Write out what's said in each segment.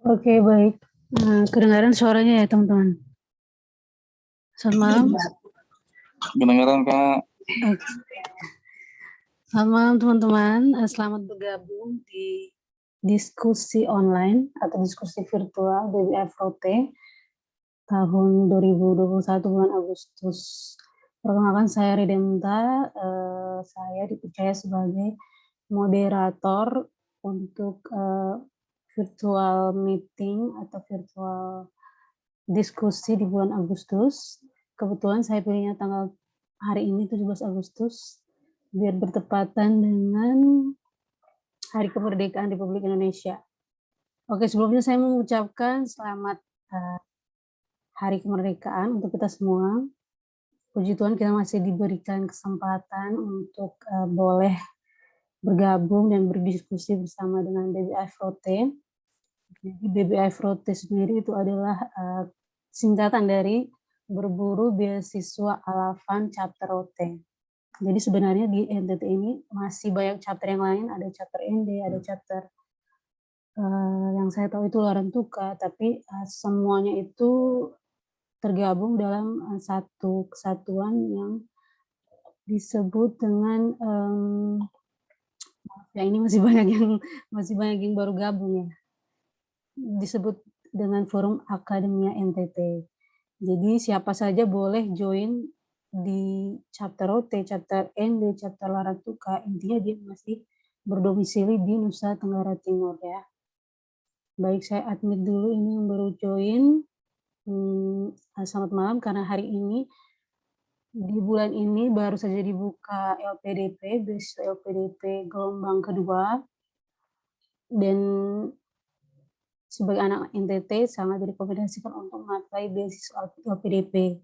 Oke, baik. Kedengaran suaranya ya, teman-teman? Selamat malam. Kedengaran, Kak. Oke. Selamat malam, teman-teman. Selamat bergabung di diskusi online atau diskusi virtual BBFOT tahun 2021 bulan Agustus. Perkenalkan, saya Ridenta. Saya dipercaya sebagai moderator untuk virtual meeting atau virtual diskusi di bulan Agustus. Kebetulan saya pilihnya tanggal hari ini 17 Agustus biar bertepatan dengan Hari Kemerdekaan Republik Indonesia. Oke, sebelumnya saya mengucapkan selamat Hari Kemerdekaan untuk kita semua. Puji Tuhan kita masih diberikan kesempatan untuk boleh bergabung dan berdiskusi bersama dengan BBFOT. Jadi BBFOT sendiri itu adalah singkatan dari Berburu Beasiswa Alavan Chapter OT. Jadi sebenarnya di NTT ini masih banyak chapter yang lain, ada chapter ND, ada chapter yang saya tahu itu Luaran Tuka, tapi semuanya itu tergabung dalam satu kesatuan yang disebut dengan ya ini masih banyak yang baru gabung ya, disebut dengan Forum Akademia NTT. Jadi siapa saja boleh join di chapter OT, chapter ND, chapter Luaran Tuka, intinya dia masih berdomisili di Nusa Tenggara Timur ya. Baik, saya admit dulu ini yang baru join. Selamat malam, karena hari ini di bulan ini baru saja dibuka LPDP, beasiswa LPDP gelombang kedua, dan sebagai anak NTT sangat direkomendasikan untuk mengapply beasiswa LPDP,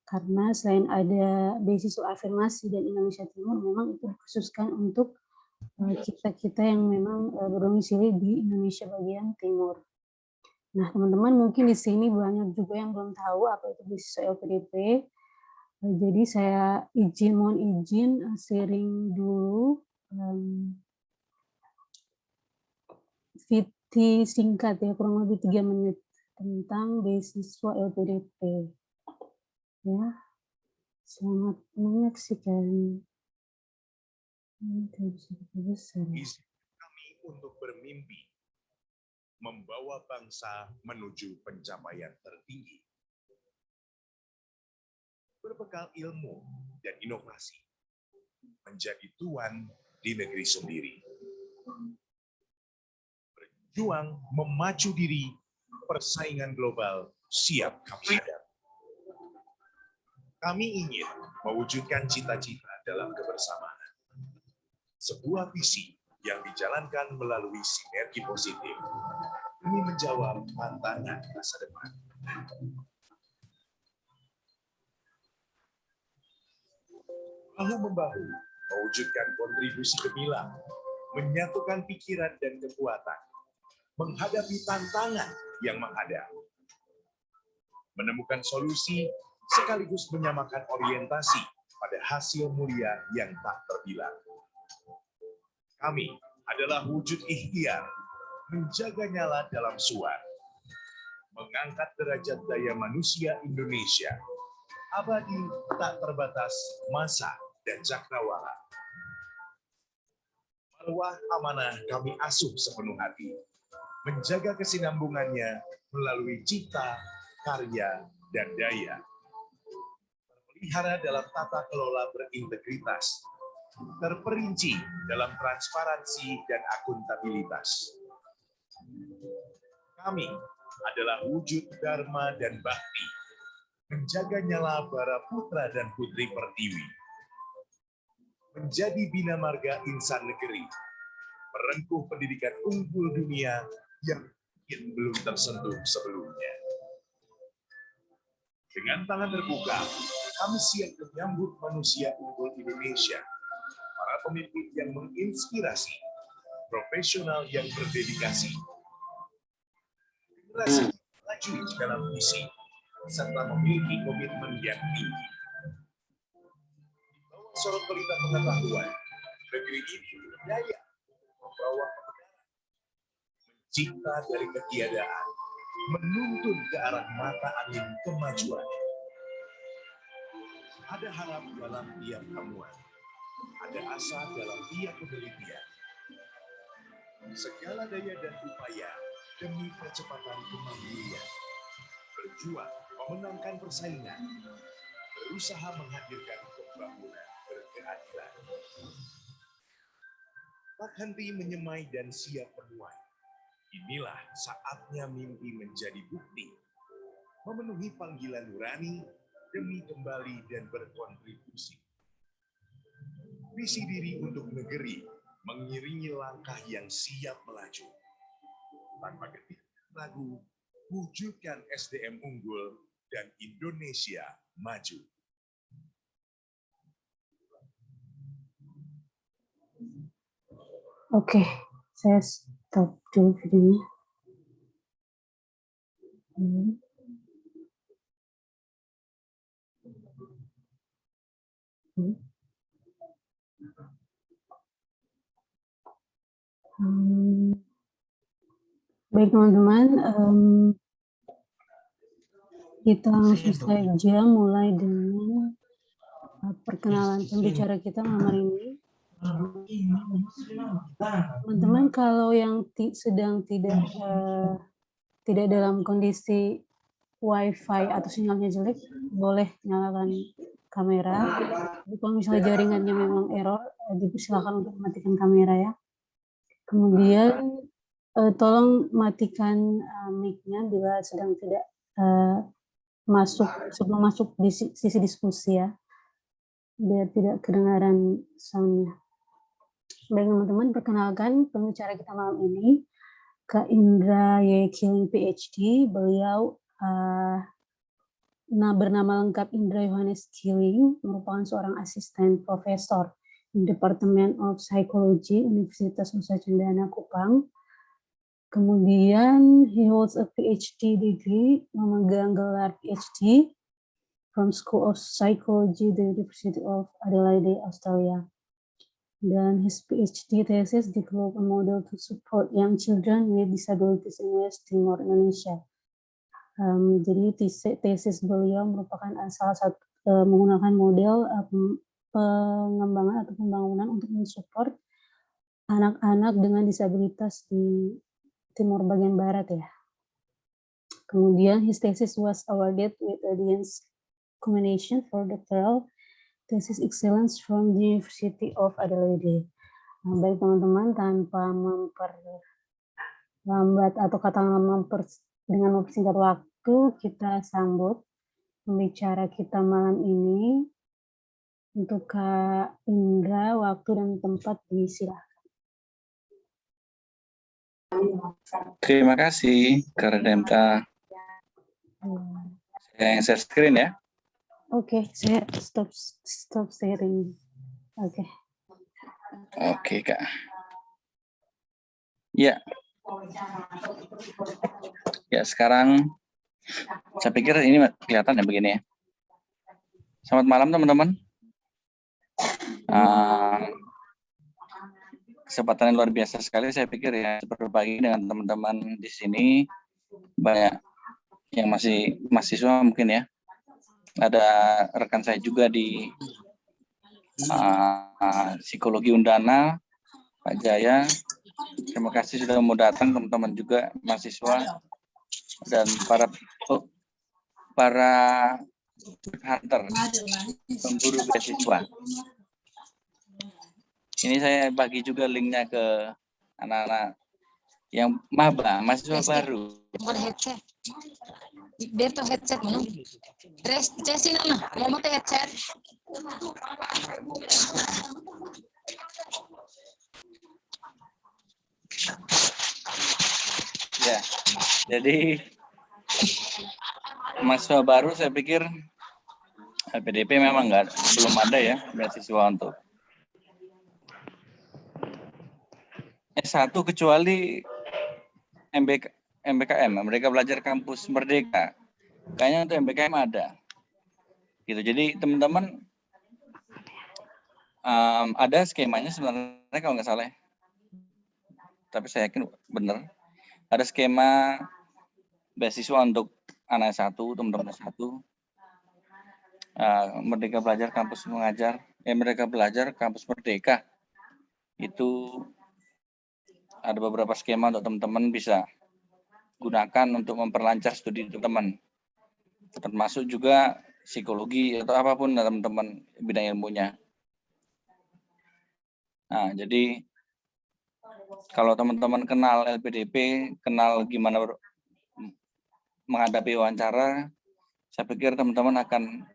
karena selain ada beasiswa afirmasi dan Indonesia Timur, memang itu dikhususkan untuk kita-kita yang memang berdomisili di Indonesia bagian timur. Nah, teman-teman mungkin di sini banyak juga yang belum tahu apa itu beasiswa LPDP. Jadi saya mohon izin sharing dulu VT singkat ya, kurang lebih 3 menit tentang beasiswa LPDP. Ya, selamat menyaksikan. Izin kami untuk bermimpi, membawa bangsa menuju pencapaian tertinggi. Berbekal ilmu dan inovasi, menjadi tuan di negeri sendiri. Berjuang memacu diri, persaingan global siap kami hadapi. Kami ingin mewujudkan cita-cita dalam kebersamaan. Sebuah visi yang dijalankan melalui sinergi positif demi menjawab tantangan masa depan. Bahu-membahu mewujudkan kontribusi gemilang, menyatukan pikiran dan kekuatan, menghadapi tantangan yang menghadap, menemukan solusi sekaligus menyamakan orientasi pada hasil mulia yang tak terbilang. Kami adalah wujud ikhtiar, menjaga nyala dalam suar, mengangkat derajat daya manusia Indonesia, abadi tak terbatas masa dan cakrawala. Marwah amanah kami asuh sepenuh hati, menjaga kesinambungannya melalui cita, karya, dan daya. Terpelihara dalam tata kelola berintegritas, terperinci dalam transparansi dan akuntabilitas. Kami adalah wujud dharma dan bakti menjaga nyala bara putra dan putri Pertiwi, menjadi bina marga insan negeri, merengkuh pendidikan unggul dunia yang mungkin belum tersentuh sebelumnya. Dengan tangan terbuka, kami siap menyambut manusia unggul Indonesia, para pemimpin yang menginspirasi, profesional yang berdedikasi, generasi maju dalam visi, serta memiliki komitmen yang tinggi. Di bawah sorot pelita pengetahuan, negeri ini berdaya membawa kebenaran, mencipta dari ketiadaan, menuntun ke arah mata angin kemajuan. Ada harap dalam tiap temuan, ada asa dalam tiap penelitian. Segala daya dan upaya demi percepatan kemandirian. Berjuang memenangkan persaingan, berusaha menghadirkan pembangunan berkeadilan. Tak henti menyemai dan siap menuai. Inilah saatnya mimpi menjadi bukti, memenuhi panggilan nurani demi kembali dan berkontribusi. Visi diri untuk negeri mengiringi langkah yang siap melaju. Tanpa ketik ragu, wujudkan SDM unggul dan Indonesia maju. Oke, saya stop dulu videonya. Baik teman-teman, kita langsung saja mulai dengan perkenalan pembicara kita malam hari ini. Teman-teman, kalau yang sedang tidak dalam kondisi Wi-Fi atau sinyalnya jelek, boleh nyalakan kamera. Kalau misalnya jaringannya memang error, silakan untuk matikan kamera ya. Kemudian tolong matikan mic-nya bila sedang tidak sebelum masuk di sisi diskusi ya, biar tidak kedengaran sound-nya. Baik teman-teman, perkenalkan pembicara kita malam ini, Kak Indra Y. Killing PhD. Beliau bernama lengkap Indra Yohanes Killing, merupakan seorang asisten profesor di Department of Psychology Universitas Nusa Cendana Kupang. Kemudian he holds a PhD degree, memegang gelar PhD from School of Psychology, the University of Adelaide, Australia. Dan his PhD thesis develop a model to support young children with disabilities in West Timor, Indonesia. Jadi tesis beliau merupakan salah satu menggunakan model pengembangan atau pembangunan untuk mensupport anak-anak dengan disabilitas di Timur bagian barat ya. Kemudian his thesis was awarded with Audience Commendation for Doctoral Thesis Excellence from the University of Adelaide. Baik teman-teman, tanpa memperlambat atau dengan mempersingkat waktu, kita sambut pembicara kita malam ini. Untuk Kak Indra, waktu dan tempat disilahkan. Terima kasih, Kak Redemta. Saya yang share screen ya. Oke, saya stop sharing. Oke. Oke, Kak. Ya. Ya, sekarang saya pikir ini kelihatan ya begini ya. Selamat malam teman-teman. Kesempatan yang luar biasa sekali saya pikir ya, berbagi dengan teman-teman di sini. Banyak yang masih mahasiswa mungkin ya. Ada rekan saya juga di psikologi Undana, Pak Jaya. Terima kasih sudah mau datang teman-teman juga mahasiswa dan para hunter, pemburu beasiswa. Ini saya bagi juga linknya ke anak-anak yang maba, mahasiswa baru. Biar tuh headset mana? Tres cesin mana? Mau tuh headset. Ya, jadi mahasiswa baru saya pikir LPDP memang belum ada ya beasiswa untuk S1 kecuali MBKM, Mereka Belajar Kampus Merdeka. Kayaknya untuk MBKM ada. Gitu. Jadi teman-teman ada skemanya sebenarnya kalau nggak salah. Tapi saya yakin benar. Ada skema beasiswa untuk anak S1, teman-teman S1. Merdeka Belajar Kampus Mengajar, Merdeka Belajar Kampus Merdeka. Itu ada beberapa skema untuk teman-teman bisa gunakan untuk memperlancar studi teman-teman. Termasuk juga psikologi atau apapun teman-teman bidang ilmunya. Nah, jadi kalau teman-teman kenal LPDP, kenal gimana menghadapi wawancara, saya pikir teman-teman akan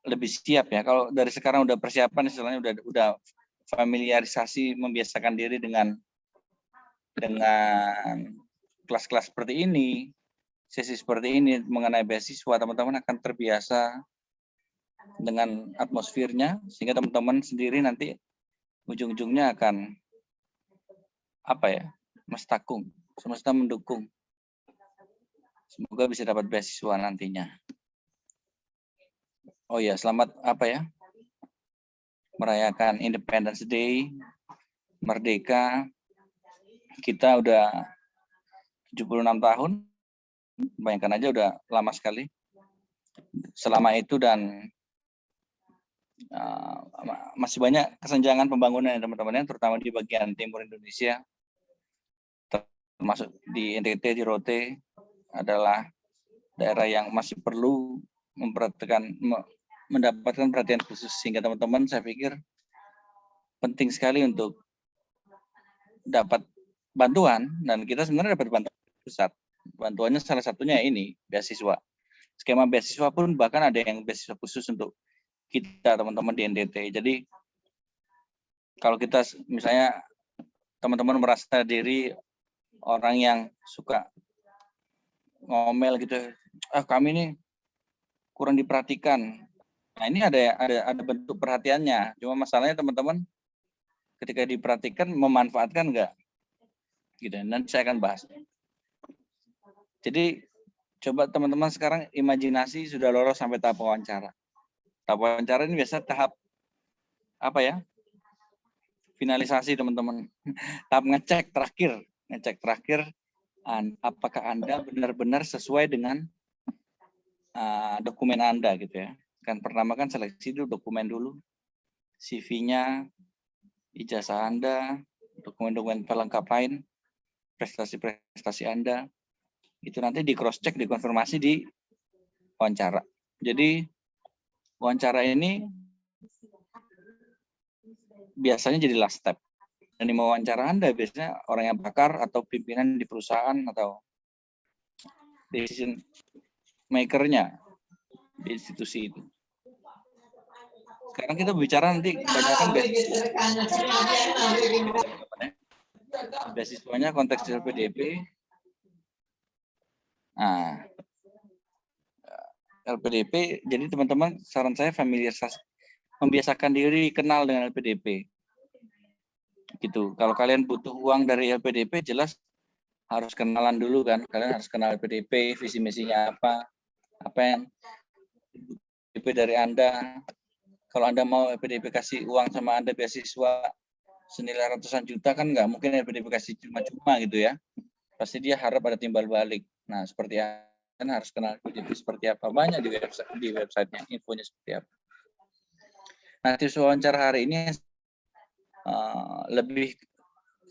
lebih siap ya. Kalau dari sekarang udah persiapan, istilahnya udah familiarisasi, membiasakan diri dengan kelas-kelas seperti ini, sesi seperti ini mengenai beasiswa, teman-teman akan terbiasa dengan atmosfernya, sehingga teman-teman sendiri nanti ujung-ujungnya akan mestakung, semesta mendukung. Semoga bisa dapat beasiswa nantinya. Oh ya, selamat merayakan Independence Day, Merdeka. Kita udah 76 tahun, bayangkan aja udah lama sekali. Selama itu dan masih banyak kesenjangan pembangunan teman-teman, terutama di bagian timur Indonesia, termasuk di NTT, di Rote, adalah daerah yang masih perlu mendapatkan perhatian khusus, sehingga teman-teman saya pikir penting sekali untuk dapat bantuan, dan kita sebenarnya dapat bantuan pusat. Bantuannya salah satunya ini beasiswa. Skema beasiswa pun bahkan ada yang beasiswa khusus untuk kita teman-teman di NTT. Jadi kalau kita misalnya teman-teman merasa diri orang yang suka ngomel gitu, kami ini kurang diperhatikan. Nah, ini ada bentuk perhatiannya. Cuma masalahnya teman-teman ketika diperhatikan memanfaatkan enggak? Gitu. Nanti saya akan bahas. Jadi coba teman-teman sekarang imajinasi sudah lolos sampai tahap wawancara. Tahap wawancara ini biasa tahap finalisasi teman-teman. Tahap ngecek terakhir apakah Anda benar-benar sesuai dengan dokumen Anda gitu ya. Kan pertama kan seleksi dulu dokumen dulu, CV-nya, ijazah Anda, dokumen-dokumen pelengkap lain, prestasi-prestasi Anda, itu nanti di cross check, dikonfirmasi di wawancara. Jadi wawancara ini biasanya jadi last step. Dan di wawancara Anda biasanya orang yang bakar atau pimpinan di perusahaan atau decision maker-nya di institusi itu. Sekarang kita bicara nanti kebanyakan beasiswanya konteks LPDP. Nah, LPDP, jadi teman-teman saran saya membiasakan diri kenal dengan LPDP. Gitu. Kalau kalian butuh uang dari LPDP, jelas harus kenalan dulu kan. Kalian harus kenal LPDP, visi misinya apa yang LPDP dari Anda. Kalau Anda mau LPDP kasih uang sama Anda beasiswa senilai ratusan juta, kan nggak mungkin LPDP kasih cuma-cuma gitu ya. Pasti dia harap ada timbal balik. Nah, seperti kan harus kenal LPDP seperti apa. Banyak di website-nya, infonya seperti apa. Nah, tips wawancara hari ini lebih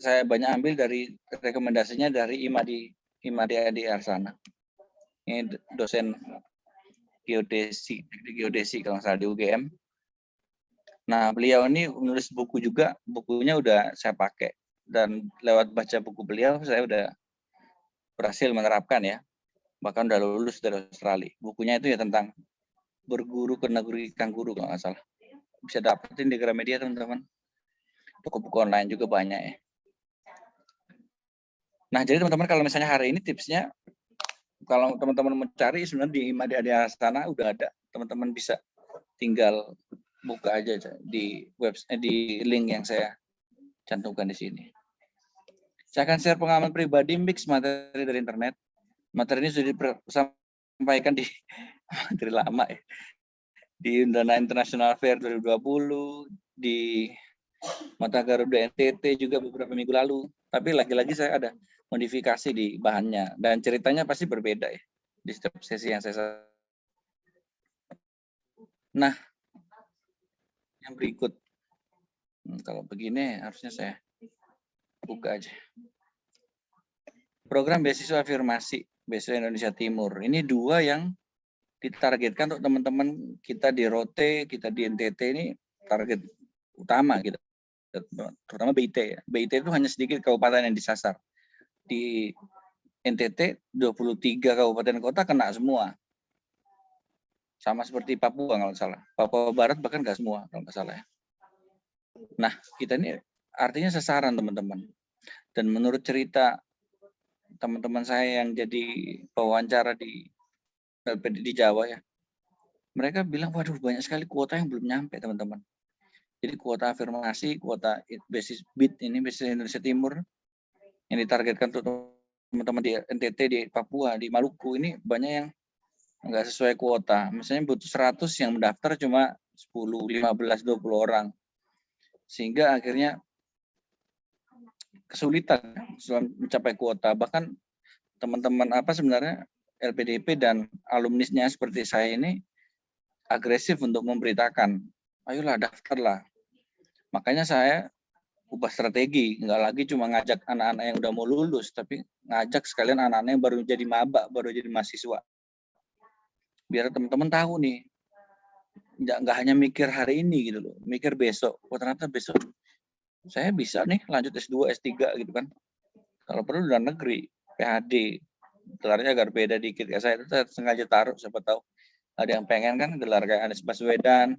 saya banyak ambil dari rekomendasinya dari Imadi Adi Arsana. Ini dosen geodesi kalau nggak salah di UGM. Nah, beliau ini menulis buku juga, bukunya udah saya pakai. Dan lewat baca buku beliau, saya udah berhasil menerapkan ya. bahkan udah lulus dari Australia. Bukunya itu ya tentang berguru ke negeri kanguru kalau nggak salah. Bisa dapetin di Gramedia teman-teman. Buku-buku online juga banyak ya. Nah, jadi teman-teman kalau misalnya hari ini tipsnya, kalau teman-teman mencari sebenarnya di Madya sana udah ada. Teman-teman bisa tinggal buka aja di website, di link yang saya cantumkan di sini. Saya akan share pengalaman pribadi mix materi dari internet. Materi ini sudah disampaikan di materi lama ya. Di Undana International Fair 2020, di Mata Garuda NTT juga beberapa minggu lalu. Tapi lagi-lagi saya ada modifikasi di bahannya. Dan ceritanya pasti berbeda ya di setiap sesi yang saya. Nah, yang berikut. Kalau begini harusnya saya buka aja. Program beasiswa afirmasi beasiswa Indonesia Timur. Ini dua yang ditargetkan untuk teman-teman kita di Rote, kita di NTT ini target utama kita. Terutama BIT ya. BIT itu hanya sedikit kabupaten yang disasar. Di NTT 23 kabupaten kota kena semua. Sama seperti Papua kalau nggak salah. Papua Barat bahkan nggak semua kalau nggak salah ya. Nah, kita ini artinya sasaran teman-teman. Dan menurut cerita teman-teman saya yang jadi pewawancara di LPD di Jawa ya, mereka bilang, waduh banyak sekali kuota yang belum nyampe teman-teman. Jadi kuota afirmasi, kuota basis BIT ini, basis Indonesia Timur, yang ditargetkan untuk teman-teman di NTT, di Papua, di Maluku, ini banyak yang nggak sesuai kuota. Misalnya butuh 100 yang mendaftar cuma 10, 15, 20 orang. Sehingga akhirnya kesulitan mencapai kuota. Bahkan teman-teman sebenarnya LPDP dan alumnisnya seperti saya ini agresif untuk memberitakan, ayolah daftarlah. Makanya saya ubah strategi, nggak lagi cuma ngajak anak-anak yang udah mau lulus, tapi ngajak sekalian anak-anak yang baru jadi maba, baru jadi mahasiswa. Biar teman-teman tahu nih, nggak hanya mikir hari ini gitu loh, mikir besok. Oh ternyata besok saya bisa nih lanjut S2, S3 gitu kan. Kalau perlu di luar negeri, PhD, gelarnya agak beda dikit. Ya, saya sengaja taruh, siapa tahu ada yang pengen kan gelar kayak Anies Baswedan.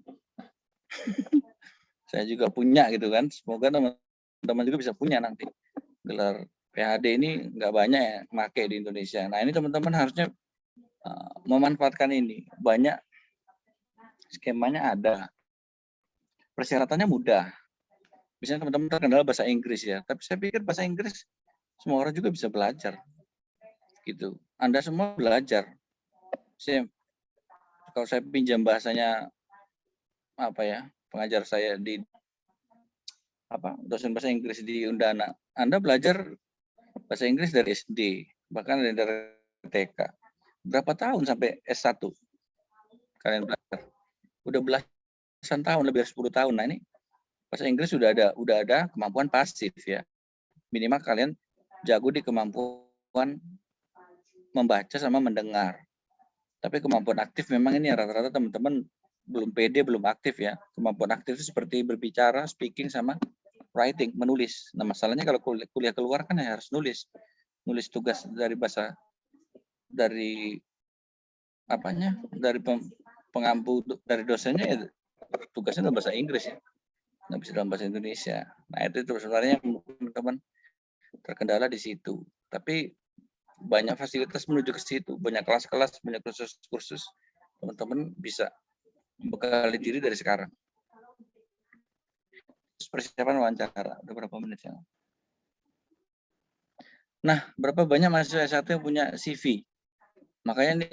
Saya juga punya gitu kan. Semoga teman-teman juga bisa punya nanti. Gelar PhD ini nggak banyak ya pakai di Indonesia. Nah ini teman-teman harusnya memanfaatkan ini. Banyak skemanya ada. Persyaratannya mudah. Misalnya teman-teman terkendala bahasa Inggris ya. Tapi saya pikir bahasa Inggris semua orang juga bisa belajar. Gitu. Anda semua belajar. Kalau saya pinjam bahasanya pengajar saya di dosen bahasa Inggris di Undana. Anda belajar bahasa Inggris dari SD, bahkan dari TK. Berapa tahun sampai S1? Kalian belajar. Udah belasan tahun, lebih dari 10 tahun. Nah ini bahasa Inggris udah ada kemampuan pasif ya. Minimal kalian jago di kemampuan membaca sama mendengar. Tapi kemampuan aktif memang ini rata-rata teman-teman belum pede, belum aktif ya. Kemampuan aktif itu seperti berbicara, speaking, sama writing, menulis. Nah masalahnya kalau kuliah keluar kan ya harus nulis. Nulis tugas dari bahasa, dari pengampu, dari dosennya ya tugasnya dalam bahasa Inggris ya. Nggak bisa dalam bahasa Indonesia. Nah itu sebenarnya teman-teman terkendala di situ. Tapi banyak fasilitas menuju ke situ, banyak kelas-kelas, banyak kursus-kursus. Teman-teman bisa bekali diri dari sekarang. Persiapan wawancara, udah berapa menit ya? Nah, berapa banyak mahasiswa S1 yang punya CV? Makanya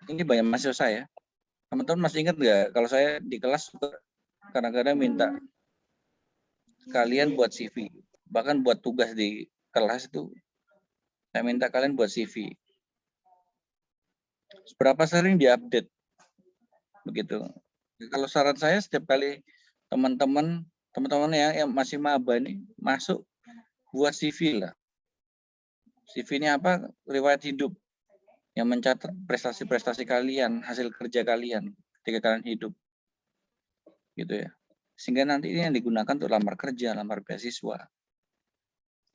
ini banyak mahasiswa saya. Teman-teman masih ingat nggak kalau saya di kelas kadang-kadang minta kalian buat CV, bahkan buat tugas di kelas itu saya minta kalian buat CV. Seberapa sering diupdate? Begitu. Kalau saran saya setiap kali teman-teman yang masih maba nih masuk, buat CV lah. CV ini riwayat hidup yang mencatat prestasi-prestasi kalian, hasil kerja kalian ketika kalian hidup. Gitu ya. Sehingga nanti ini yang digunakan untuk lamar kerja, lamar beasiswa.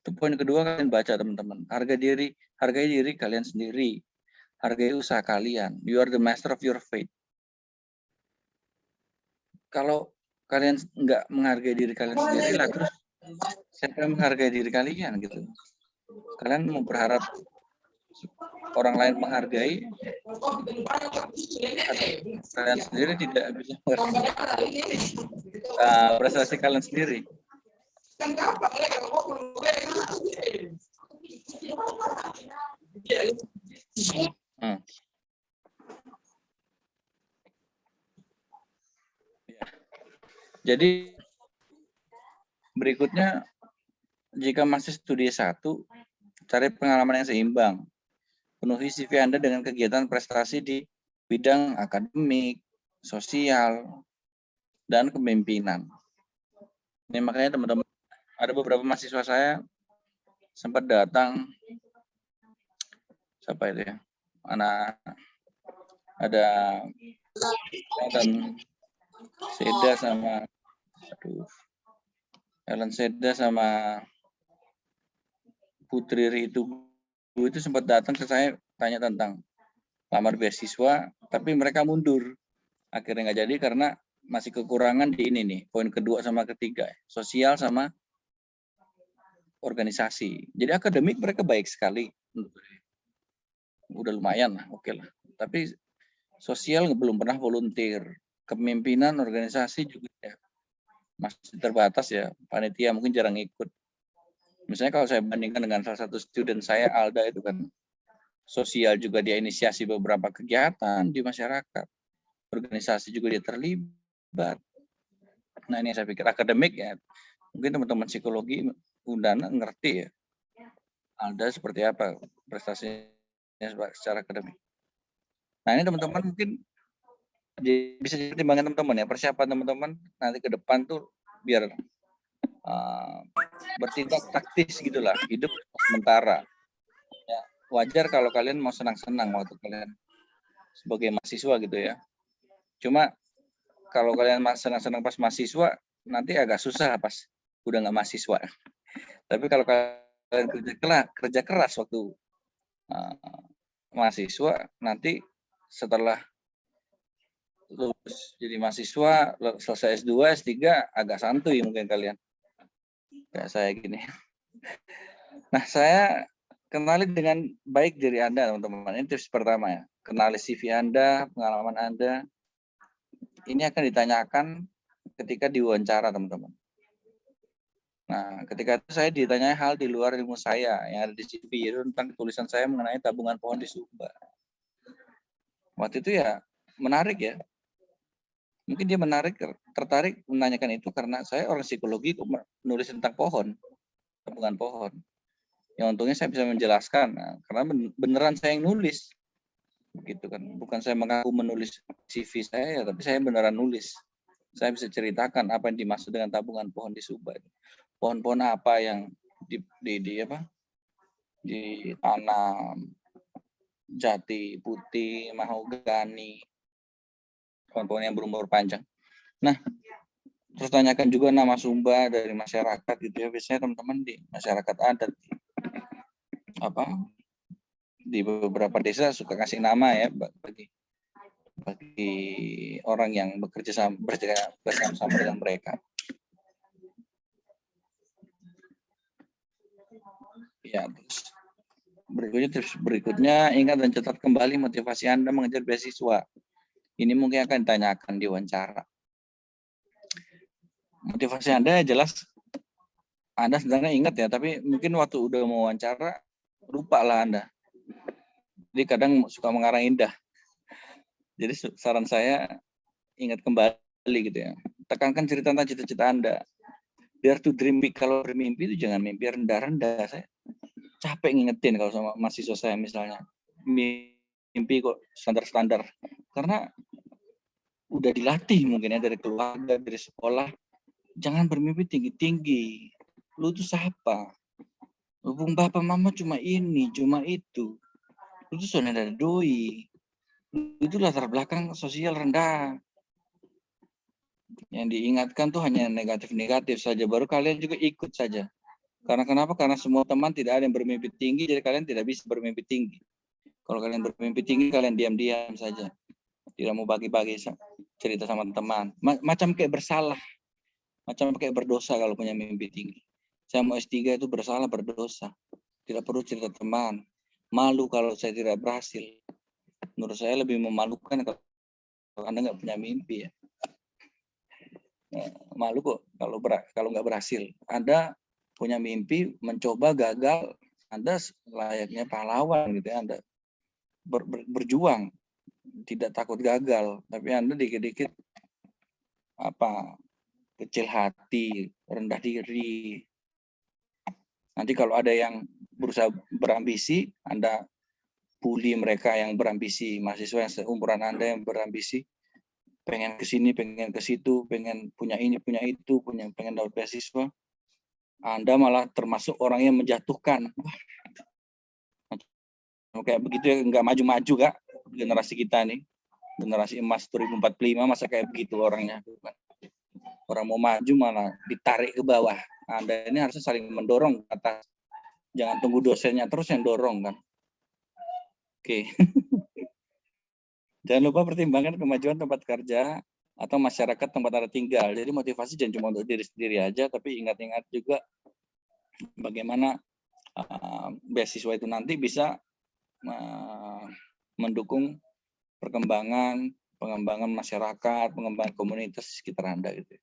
Itu poin kedua, kalian baca teman-teman. Hargai diri kalian sendiri. Hargai usaha kalian. You are the master of your fate. Kalau kalian nggak menghargai diri kalian sendiri lah, terus siapa yang menghargai diri kalian gitu? Kalian mau berharap orang lain menghargai, kalian sendiri tidak bisa menghargai prestasi kalian sendiri. Jadi berikutnya, jika masih studi S1, cari pengalaman yang seimbang. Penuhi CV Anda dengan kegiatan prestasi di bidang akademik, sosial, dan kepemimpinan. Ini makanya teman-teman, ada beberapa mahasiswa saya sempat datang, siapa itu ya? Ada Ellen Seda sama Putri Ritu itu sempat datang ke saya tanya tentang lamar beasiswa, tapi mereka mundur. Akhirnya nggak jadi karena masih kekurangan di ini nih, poin kedua sama ketiga, sosial sama organisasi. Jadi akademik mereka baik sekali, udah lumayan lah, oke lah. Tapi sosial belum pernah volunteer, kepemimpinan organisasi juga ya, masih terbatas ya, panitia mungkin jarang ikut. Misalnya kalau saya bandingkan dengan salah satu student saya, Alda, itu kan sosial juga dia inisiasi beberapa kegiatan di masyarakat. Organisasi juga dia terlibat. Nah ini saya pikir akademik ya. Mungkin teman-teman psikologi Undana ngerti ya. Alda seperti apa prestasinya secara akademik. Nah ini teman-teman mungkin bisa dipertimbangkan teman-teman ya. Persiapan teman-teman nanti ke depan tuh biar bertindak taktis gitulah, hidup sementara. Ya, wajar kalau kalian mau senang-senang waktu kalian sebagai mahasiswa gitu ya. Cuma kalau kalian senang-senang pas mahasiswa, nanti agak susah pas udah nggak mahasiswa. Tapi kalau kalian kerja keras waktu mahasiswa, nanti setelah lulus jadi mahasiswa, selesai S2, S3, agak santuy mungkin kalian. Kayak saya gini. Nah, saya kenali dengan baik diri Anda, teman-teman. Ini tips pertama ya. Kenali CV Anda, pengalaman Anda. Ini akan ditanyakan ketika diwawancara, teman-teman. Nah, ketika itu saya ditanya hal di luar ilmu saya yang ada di CV, yaitu tentang tulisan saya mengenai tabungan pohon di Sumba. Waktu itu ya menarik ya. Mungkin dia tertarik menanyakan itu karena saya orang psikologi kok menulis tentang pohon, tabungan pohon. Yang untungnya saya bisa menjelaskan, karena beneran saya yang nulis, gitu kan. Bukan saya mengaku menulis CV saya, tapi saya beneran nulis. Saya bisa ceritakan apa yang dimaksud dengan tabungan pohon di Sumba. Pohon-pohon apa yang ditanam, jati putih, mahogani, pohon-pohon yang berumur panjang. Nah, terus tanyakan juga nama Sumba dari masyarakat gitu ya. Biasanya teman-teman di masyarakat adat di beberapa desa suka kasih nama ya bagi orang yang bekerja sama dengan mereka. Ya, terus berikutnya ingat dan catat kembali motivasi Anda mengejar beasiswa. Ini mungkin akan ditanyakan di wawancara. Motivasi Anda jelas Anda sebenarnya ingat ya, tapi mungkin waktu udah mau wawancara lupa lah Anda. Jadi kadang suka mengarang indah. Jadi saran saya ingat kembali gitu ya. Tekankan cerita tentang cita-cita Anda. Dare to dream big. Kalau bermimpi itu jangan mimpi rendah-rendah. Saya capek ngingetin kalau sama mahasiswa saya misalnya. Mimpi kok standar-standar. Karena udah dilatih mungkin ya dari keluarga, dari sekolah. Jangan bermimpi tinggi-tinggi. Lu tuh siapa? Hubung bapak mama cuma ini, cuma itu. Lu tuh saudara doi. Itu latar belakang sosial rendah. Yang diingatkan tuh hanya negatif-negatif saja. Baru kalian juga ikut saja. Karena kenapa? Karena semua teman tidak ada yang bermimpi tinggi, jadi kalian tidak bisa bermimpi tinggi. Kalau kalian bermimpi tinggi, kalian diam-diam saja. Tidak mau bagi-bagi cerita sama teman. Macam kayak bersalah. Macam kayak berdosa kalau punya mimpi tinggi. Saya mau S3 itu bersalah, berdosa. Tidak perlu cerita teman. Malu kalau saya tidak berhasil. Menurut saya lebih memalukan kalau Anda nggak punya mimpi ya. Malu kok kalau nggak berhasil. Anda punya mimpi, mencoba, gagal, Anda layaknya pahlawan gitu ya. Anda berjuang, tidak takut gagal, tapi Anda dikit-dikit kecil hati, rendah diri. Nanti kalau ada yang berusaha berambisi, Anda bully mereka yang berambisi, mahasiswa yang seumuran Anda yang berambisi, pengen ke sini, pengen ke situ, pengen punya ini, punya itu, pengen dapat beasiswa. Anda malah termasuk orang yang menjatuhkan. Kayak begitu ya, nggak maju-maju Kak, generasi kita nih. Generasi emas 2045 masa kayak begitu orangnya. Orang mau maju malah ditarik ke bawah. Anda ini harusnya saling mendorong ke atas. Jangan tunggu dosennya terus yang dorong kan. Oke. Jangan lupa pertimbangkan kemajuan tempat kerja atau masyarakat tempat Anda tinggal. Jadi motivasi jangan cuma untuk diri sendiri aja, tapi ingat-ingat juga bagaimana beasiswa itu nanti bisa mendukung pengembangan masyarakat, pengembangan komunitas sekitar Anda gitu.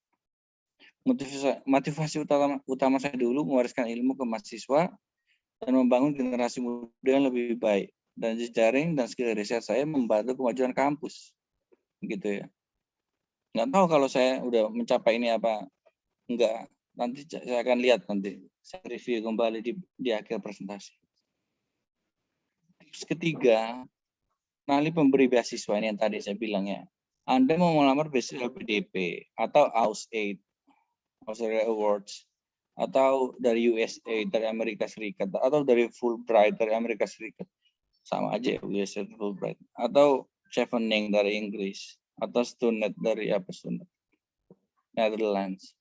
Motivasi utama saya dulu mewariskan ilmu ke mahasiswa dan membangun generasi muda yang lebih baik. Dan jejaring dan skill riset saya membantu kemajuan kampus. Gitu ya. Nggak tahu kalau saya udah mencapai ini apa enggak. Nanti saya akan lihat nanti. Saya review kembali di akhir presentasi. Tips ketiga, kenali pemberi beasiswa ini yang tadi saya bilang ya. Anda mau melamar beasiswa LPDP atau AusAid, Australia Awards, atau dari USA, dari Amerika Serikat, atau dari Fulbright dari Amerika Serikat. Sama aja USA Fulbright. Atau Chevening dari Inggris. Atau Stunet dari Netherlands.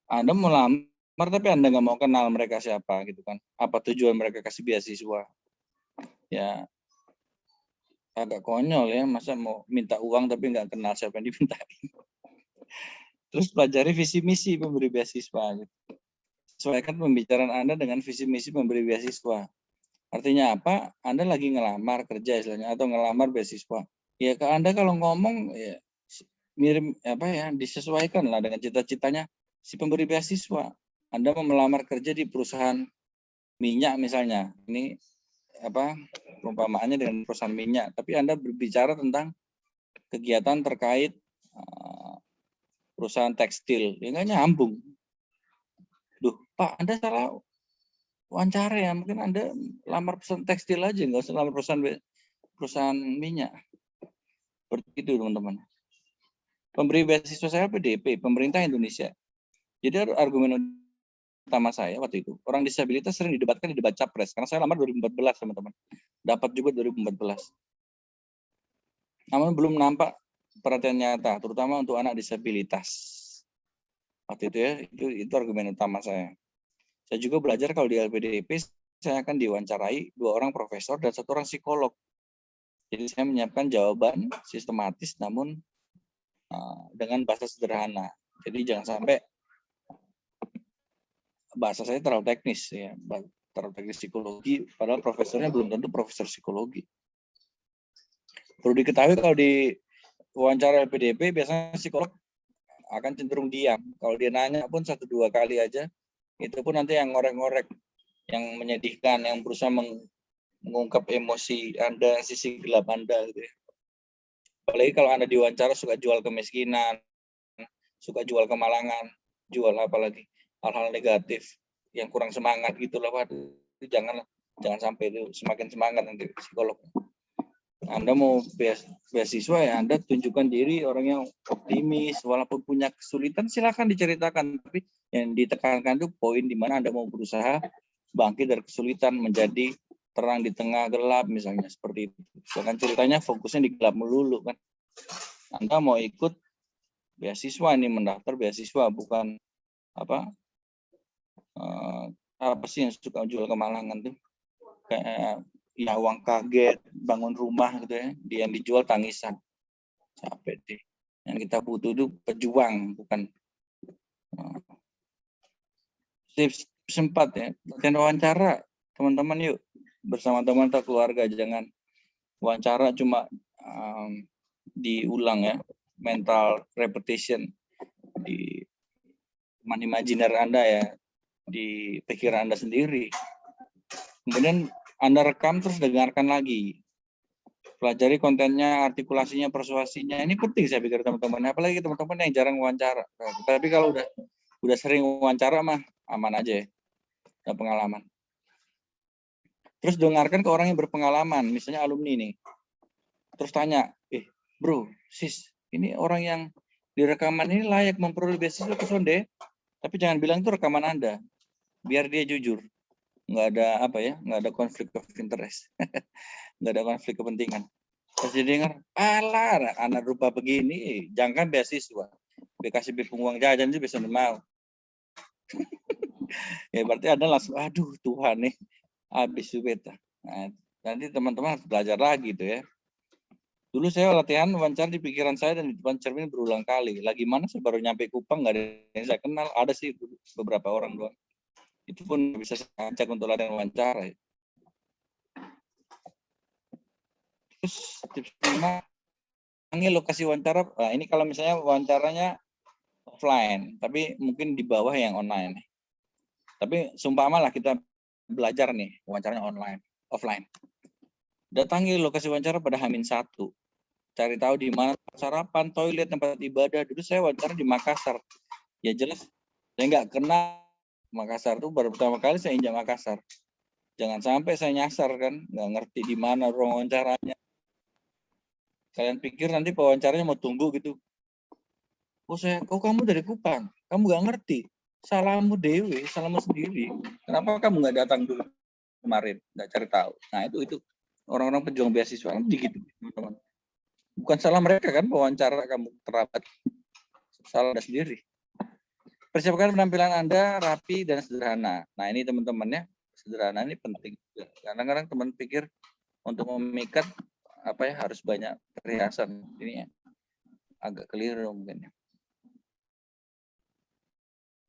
Anda melamar tapi Anda nggak mau kenal mereka siapa gitu kan. Apa tujuan mereka kasih beasiswa. Ya agak konyol ya. Masa mau minta uang tapi nggak kenal siapa yang dimintain. Terus pelajari visi misi pemberi beasiswa. Gitu. Sesuaikan pembicaraan Anda dengan visi misi pemberi beasiswa. Artinya apa? Anda lagi ngelamar kerja istilahnya atau ngelamar beasiswa. Ya ke Anda kalau ngomong ya mirip disesuaikan lah dengan cita-citanya si pemberi beasiswa. Anda mau melamar kerja di perusahaan minyak misalnya. Ini perumpamaannya dengan perusahaan minyak, tapi Anda berbicara tentang kegiatan terkait perusahaan tekstil. Ya nggak nyambung. Duh, Pak, Anda salah wawancara ya, mungkin Anda lamar perusahaan tekstil aja, nggak usah lamar perusahaan minyak. Seperti itu teman-teman. Pemberi beasiswa saya PDP, pemerintah Indonesia. Jadi argumen utama saya waktu itu, orang disabilitas sering didebatkan di debat capres, karena saya lamar 2014 teman-teman. Dapat juga 2014. Namun belum nampak perhatian nyata, terutama untuk anak disabilitas. Waktu itu ya, itu argumen utama saya. Saya juga belajar kalau di LPDP saya akan diwawancarai 2 orang profesor dan 1 orang psikolog. Jadi saya menyiapkan jawaban sistematis namun dengan bahasa sederhana. Jadi jangan sampai bahasa saya terlalu teknis ya, terlalu teknis psikologi, padahal profesornya belum tentu profesor psikologi. Perlu diketahui kalau di wawancara LPDP biasanya psikolog akan cenderung diam. Kalau dia nanya pun 1-2 kali aja, itu pun nanti yang ngorek-ngorek, yang menyedihkan, yang berusaha mengungkap emosi Anda, sisi gelap Anda gitu ya. Apalagi kalau Anda diwawancara suka jual kemiskinan, suka jual kemalangan, jual apalagi hal-hal negatif yang kurang semangat gitu loh. Waduh, jangan sampai itu semakin semangat nanti psikolog. Anda mau beasiswa ya, Anda tunjukkan diri orang yang optimis, walaupun punya kesulitan silakan diceritakan, tapi yang ditekankan itu poin di mana Anda mau berusaha bangkit dari kesulitan menjadi terang di tengah gelap misalnya seperti itu. Jangan ceritanya fokusnya di gelap melulu kan. Anda mau ikut beasiswa ini, mendaftar beasiswa, bukan apa sih yang suka jual kemalangan tuh, kayak nyawang kaget, bangun rumah gitu ya, dia yang dijual tangisan. Capek deh. Yang kita butuh itu pejuang, bukan tips sempat ya. Latihan wawancara, teman-teman yuk bersama teman atau keluarga, jangan wawancara cuma diulang ya, mental repetition di imajiner Anda ya, di pikiran Anda sendiri. Kemudian Anda rekam terus dengarkan lagi. Pelajari kontennya, artikulasinya, persuasinya. Ini penting saya pikir teman-teman. Apalagi teman-teman yang jarang wawancara. Tapi kalau udah sering wawancara mah aman aja ya. Dan pengalaman. Terus dengarkan ke orang yang berpengalaman, misalnya alumni nih. Terus tanya, bro, sis, ini orang yang di rekaman ini layak memperoleh beasiswa ke Sonde, tapi jangan bilang itu rekaman Anda. Biar dia jujur. Nggak ada konflik of interest. Nggak ada konflik kepentingan. Terus dia dengar, alah, anak rupa begini, jangan beasiswa. Dikasih uang jajan itu bisa mau. Ya berarti Anda langsung, aduh Tuhan nih, habis duit. Nah, nanti teman-teman harus belajar lagi tuh ya. Dulu saya latihan wawancara di pikiran saya dan di depan cermin berulang kali. Lagi mana saya baru nyampe Kupang, nggak ada yang saya kenal. Ada sih beberapa orang doang. Itu pun bisa saya ajak untuk latihan wawancara. Ya. Terus tips 5, ini lokasi wawancara. Nah, ini kalau misalnya wawancaranya offline, tapi mungkin di bawah yang online. Tapi seumpamalah kita belajar nih wawancaranya offline. Datangi lokasi wawancara pada H-1. Cari tahu di mana sarapan, toilet, tempat ibadah. Dulu saya wawancara di Makassar. Ya jelas, saya nggak kenal Makassar itu baru pertama kali saya injak Makassar. Jangan sampai saya nyasar kan, nggak ngerti di mana ruang wawancaranya. Kalian pikir nanti pewawancaranya mau tunggu gitu. Kamu dari Kupang, kamu nggak ngerti. Salahmu dewe, salahmu sendiri. Kenapa kamu nggak datang dulu kemarin, nggak cari tahu? Nah itu orang-orang pejuang beasiswa kan begitu, teman-teman. Bukan salah mereka kan wawancara kamu terlambat, salah Anda sendiri. Persiapkan penampilan Anda rapi dan sederhana. Nah ini teman-teman ya, sederhana ini penting. Kadang-kadang teman pikir untuk memikat harus banyak perhiasan. Ini ya, agak keliru mungkin ya.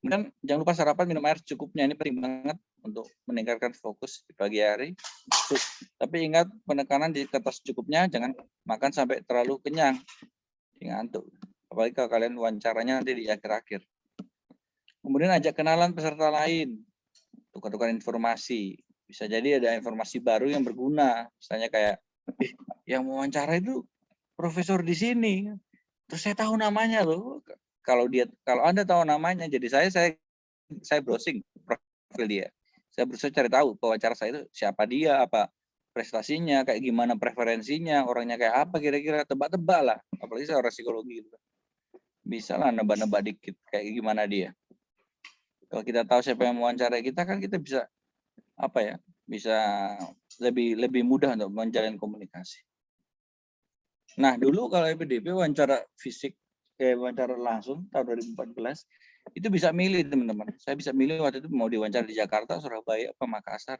Dan jangan lupa sarapan, minum air secukupnya. Ini penting banget untuk meningkatkan fokus di pagi hari. Tapi ingat penekanan di kata secukupnya, jangan makan sampai terlalu kenyang. Ngantuk. Apalagi kalau kalian wawancaranya nanti di akhir-akhir. Kemudian ajak kenalan peserta lain. Tukar-tukar informasi. Bisa jadi ada informasi baru yang berguna. Misalnya kayak, yang wawancara itu profesor di sini. Terus saya tahu namanya loh. Kalau Anda tahu namanya, jadi saya browsing profil dia. Saya berusaha cari tahu pewawancara saya itu siapa dia, apa prestasinya, kayak gimana preferensinya, orangnya kayak apa kira-kira, tebak-tebak lah. Apalagi saya orang psikologi gitu. Bisa lah nebak-nebak dikit kayak gimana dia. Kalau kita tahu siapa yang mewawancarai kita kan kita bisa bisa lebih mudah untuk menjalin komunikasi. Nah, dulu kalau EPDP wawancara fisik wawancara langsung tahun 2014 itu bisa milih teman-teman. Saya bisa milih waktu itu mau diwawancara di Jakarta, Surabaya, apa Makassar.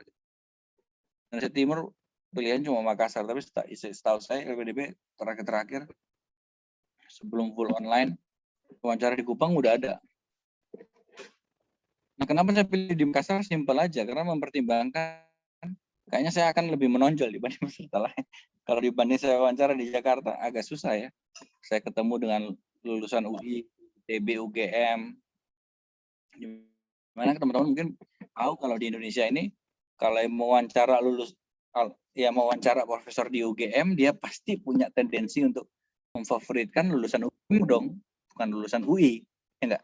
Indonesia Timur pilihan cuma Makassar, tapi setahu saya LPDP terakhir sebelum full online wawancara di Kupang udah ada. Nah, kenapa saya pilih di Makassar? Simpel aja, karena mempertimbangkan kayaknya saya akan lebih menonjol dibanding peserta lain. Kalau dibanding saya wawancara di Jakarta agak susah ya. Saya ketemu dengan lulusan UI, ITB, UGM. Gimana teman-teman mungkin tahu kalau di Indonesia ini kalau mau wawancara profesor di UGM, dia pasti punya tendensi untuk memfavoritkan lulusan UI dong, bukan lulusan UI, ya enggak?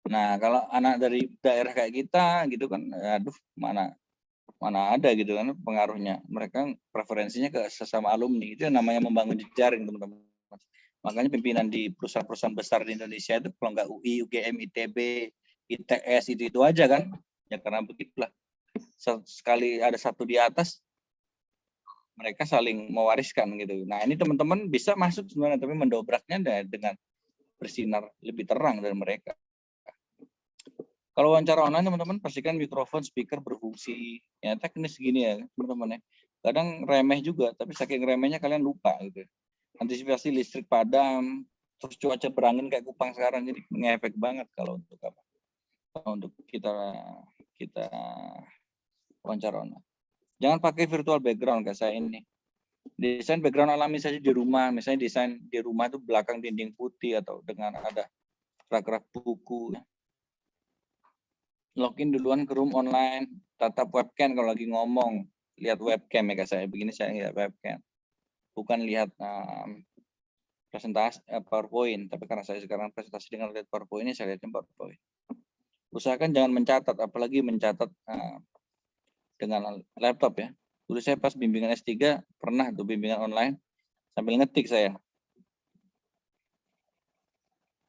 Nah, kalau anak dari daerah kayak kita gitu kan, aduh mana ada gitu kan pengaruhnya. Mereka preferensinya ke sesama alumni. Itu yang namanya membangun jejaring, teman-teman. Makanya pimpinan di perusahaan-perusahaan besar di Indonesia itu kalau nggak UI, UGM, ITB, ITS itu aja kan. Ya karena begitulah. Sekali ada satu di atas, mereka saling mewariskan gitu. Nah, ini teman-teman bisa masuk sebenarnya, tapi mendobraknya dengan bersinar lebih terang dari mereka. Kalau wawancara online teman-teman pastikan mikrofon, speaker berfungsi. Ya teknis gini ya teman-teman ya. kadang remeh juga, tapi saking remehnya kalian lupa gitu. Antisipasi listrik padam, terus cuaca berangin kayak Kupang sekarang, jadi ngefek banget kalau untuk apa? Untuk kita wawancara online. Jangan pakai virtual background kayak saya ini. Desain background alami saja di rumah, misalnya desain di rumah itu belakang dinding putih atau dengan ada rak-rak buku. Login duluan ke room online, tatap webcam kalau lagi ngomong, lihat webcam ya kayak saya begini, saya lihat webcam. Bukan lihat presentasi PowerPoint, tapi karena saya sekarang presentasi dengan lihat PowerPoint ini, saya lihatnya PowerPoint. Usahakan jangan mencatat, apalagi mencatat dengan laptop ya. Dulu saya pas bimbingan S3 pernah tuh bimbingan online sambil ngetik saya.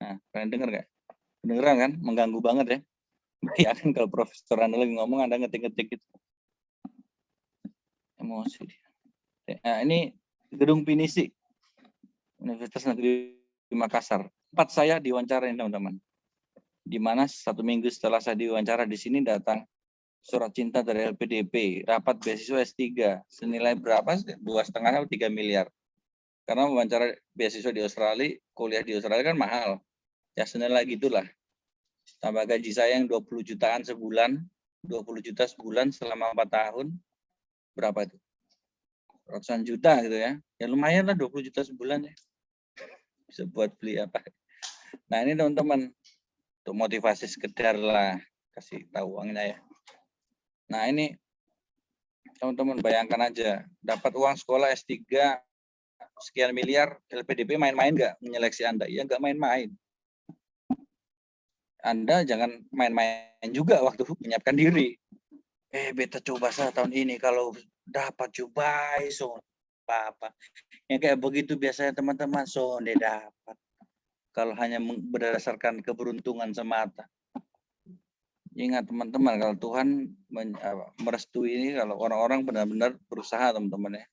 Nah, kalian dengar nggak? Kedengeran kan? Mengganggu banget ya. Bayangkan kalau profesor Anda lagi ngomong, Anda ngetik-ngetik gitu. Emosi. Nah, ini gedung Pinisi, Universitas Negeri Makassar. Tempat saya diwawancara teman-teman. Di mana 1 minggu setelah saya diwawancara di sini datang surat cinta dari LPDP, rapat beasiswa S3, senilai berapa? 2,5 atau 3 miliar. Karena wawancara beasiswa di Australia, kuliah di Australia kan mahal. Ya senilai gitulah. Tambah gaji saya yang 20 jutaan sebulan, 20 juta sebulan selama 4 tahun, berapa itu? Ratusan juta gitu ya. Ya lumayan lah 20 juta sebulan ya. Bisa buat beli apa. Nah ini teman-teman, untuk motivasi sekedar lah, kasih tahu uangnya ya. Nah ini teman-teman bayangkan aja, dapat uang sekolah S3 sekian miliar, LPDP main-main nggak menyeleksi Anda? Ya nggak main-main. Anda jangan main-main juga waktu menyiapkan diri. Beta coba saya tahun ini kalau dapat coba so apa. Yang kayak begitu biasanya teman-teman sonde dapat. Kalau hanya berdasarkan keberuntungan semata. Ingat teman-teman, kalau Tuhan merestui ini, kalau orang-orang benar-benar berusaha teman-teman ya.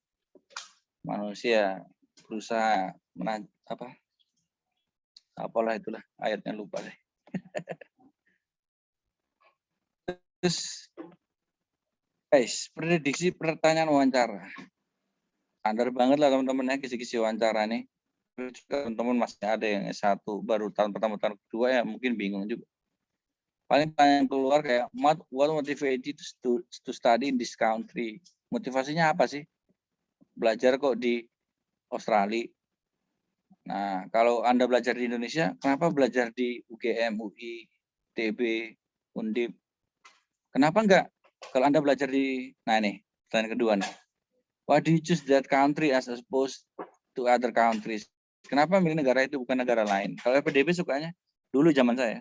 Manusia berusaha apalah itulah ayatnya lupa deh. Terus guys, prediksi pertanyaan wawancara. Standar banget lah teman-teman ya, kisi-kisi wawancara nih. Teman-teman masih ada yang S1 baru tahun pertama tahun kedua ya mungkin bingung juga. Paling yang keluar kayak what motivated to study in this country. Motivasinya apa sih? Belajar kok di Australia. Nah, kalau Anda belajar di Indonesia, kenapa belajar di UGM, UI, TB, Undip? Kenapa enggak? Kalau Anda belajar di, nah nih, pertanyaan kedua nih. Why do you choose that country as opposed to other countries? Kenapa milih negara itu bukan negara lain? Kalau LPDP sukanya, dulu zaman saya.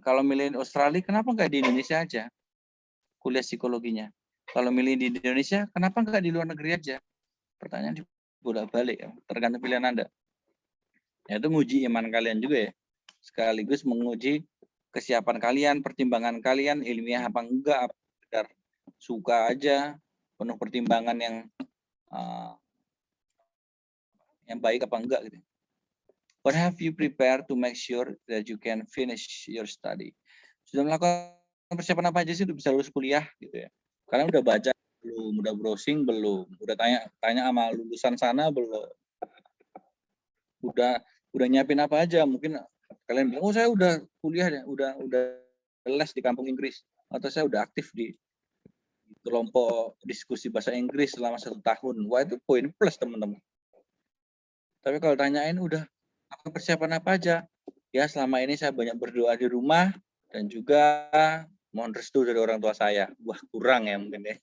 Kalau milih Australia, kenapa enggak di Indonesia aja? Kuliah psikologinya. Kalau milih di Indonesia, kenapa enggak di luar negeri aja? Pertanyaan bolak-balik ya, tergantung pilihan Anda. Ya, itu nguji iman kalian juga ya. Sekaligus menguji kesiapan kalian, pertimbangan kalian, ilmiah apa enggak, sekedar suka aja, penuh pertimbangan yang baik apa enggak gitu. What have you prepared to make sure that you can finish your study? Sudah melakukan persiapan apa aja sih untuk bisa lulus kuliah gitu ya? Kalian udah baca belum? Udah browsing belum? Udah tanya sama lulusan sana belum? Udah nyiapin apa aja? Mungkin kalian bilang, oh saya udah kuliah ya, udah les di kampung Inggris, atau saya udah aktif di kelompok diskusi bahasa Inggris selama 1 tahun. Wah itu poin plus teman-teman. Tapi kalau tanyain udah persiapan apa aja? Ya selama ini saya banyak berdoa di rumah dan juga mohon restu dari orang tua saya. Wah kurang ya mungkin ya.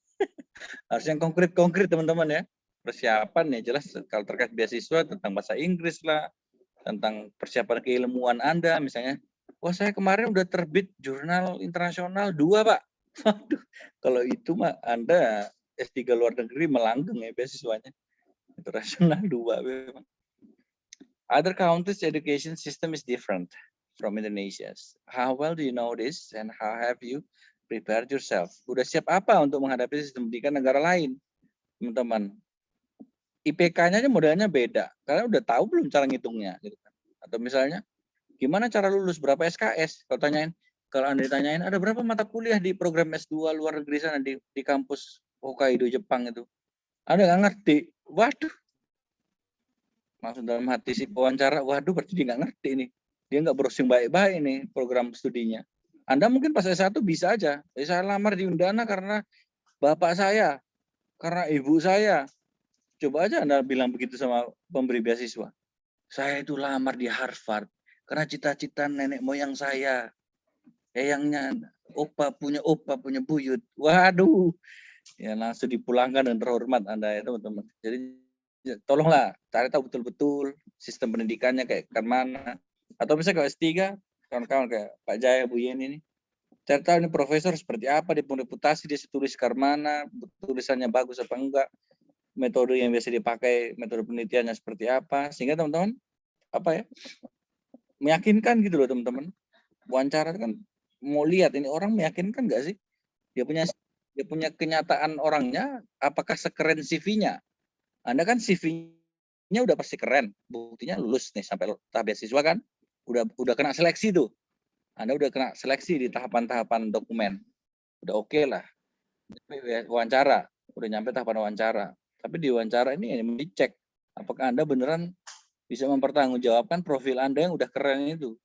Harus yang konkret teman-teman ya. Persiapan ya jelas kalau terkait beasiswa tentang bahasa Inggris lah, tentang persiapan keilmuan Anda misalnya. Wah saya kemarin udah terbit jurnal internasional 2 Pak. Waduh, kalau itu mah Anda S3 luar negeri melanggeng ya beasiswanya. Internasional 2 memang. Other countries' education system is different from Indonesia's. How well do you know this and how have you prepared yourself? Udah siap apa untuk menghadapi sistem pendidikan negara lain, teman-teman? IPK-nya aja modelnya beda. Kalian udah tahu belum cara ngitungnya? Gitu kan? Atau misalnya, gimana cara lulus berapa SKS? Kalau Anda ditanyain, ada berapa mata kuliah di program S2 luar negeri sana di kampus Hokkaido, Jepang itu? Anda nggak ngerti. Waduh. Maksud dalam hati si pewawancara, waduh berarti dia nggak ngerti nih. Dia nggak browsing baik-baik nih program studinya. Anda mungkin pas S1 bisa aja. Saya lamar di Undana karena bapak saya, karena ibu saya. Coba aja Anda bilang begitu sama pemberi beasiswa. Saya itu lamar di Harvard karena cita-cita nenek moyang saya. Eyangnya opa punya buyut. Waduh. Ya langsung dipulangkan dan terhormat Anda ya teman-teman. Jadi ya, tolonglah cari tahu betul-betul sistem pendidikannya kayak mana. Atau misalnya kalau S3, kawan-kawan kayak Pak Jaya, Bu Yeni ini, cari tahu ini profesor seperti apa, dia punya reputasi, dia tulis ke mana, tulisannya bagus apa enggak, metode yang biasa dipakai, metode penelitiannya seperti apa, sehingga teman-teman apa ya meyakinkan gitu loh teman-teman. Wawancara kan mau lihat ini orang meyakinkan nggak sih? Dia punya kenyataan orangnya, apakah sekeren CV-nya? Anda kan CV-nya udah pasti keren, buktinya lulus nih sampai tahap beasiswa kan, udah kena seleksi tuh. Anda udah kena seleksi di tahapan-tahapan dokumen, udah oke lah. Wawancara, udah nyampe tahapan wawancara. Tapi di wawancara ini yang dicek, apakah Anda beneran bisa mempertanggungjawabkan profil Anda yang udah keren itu.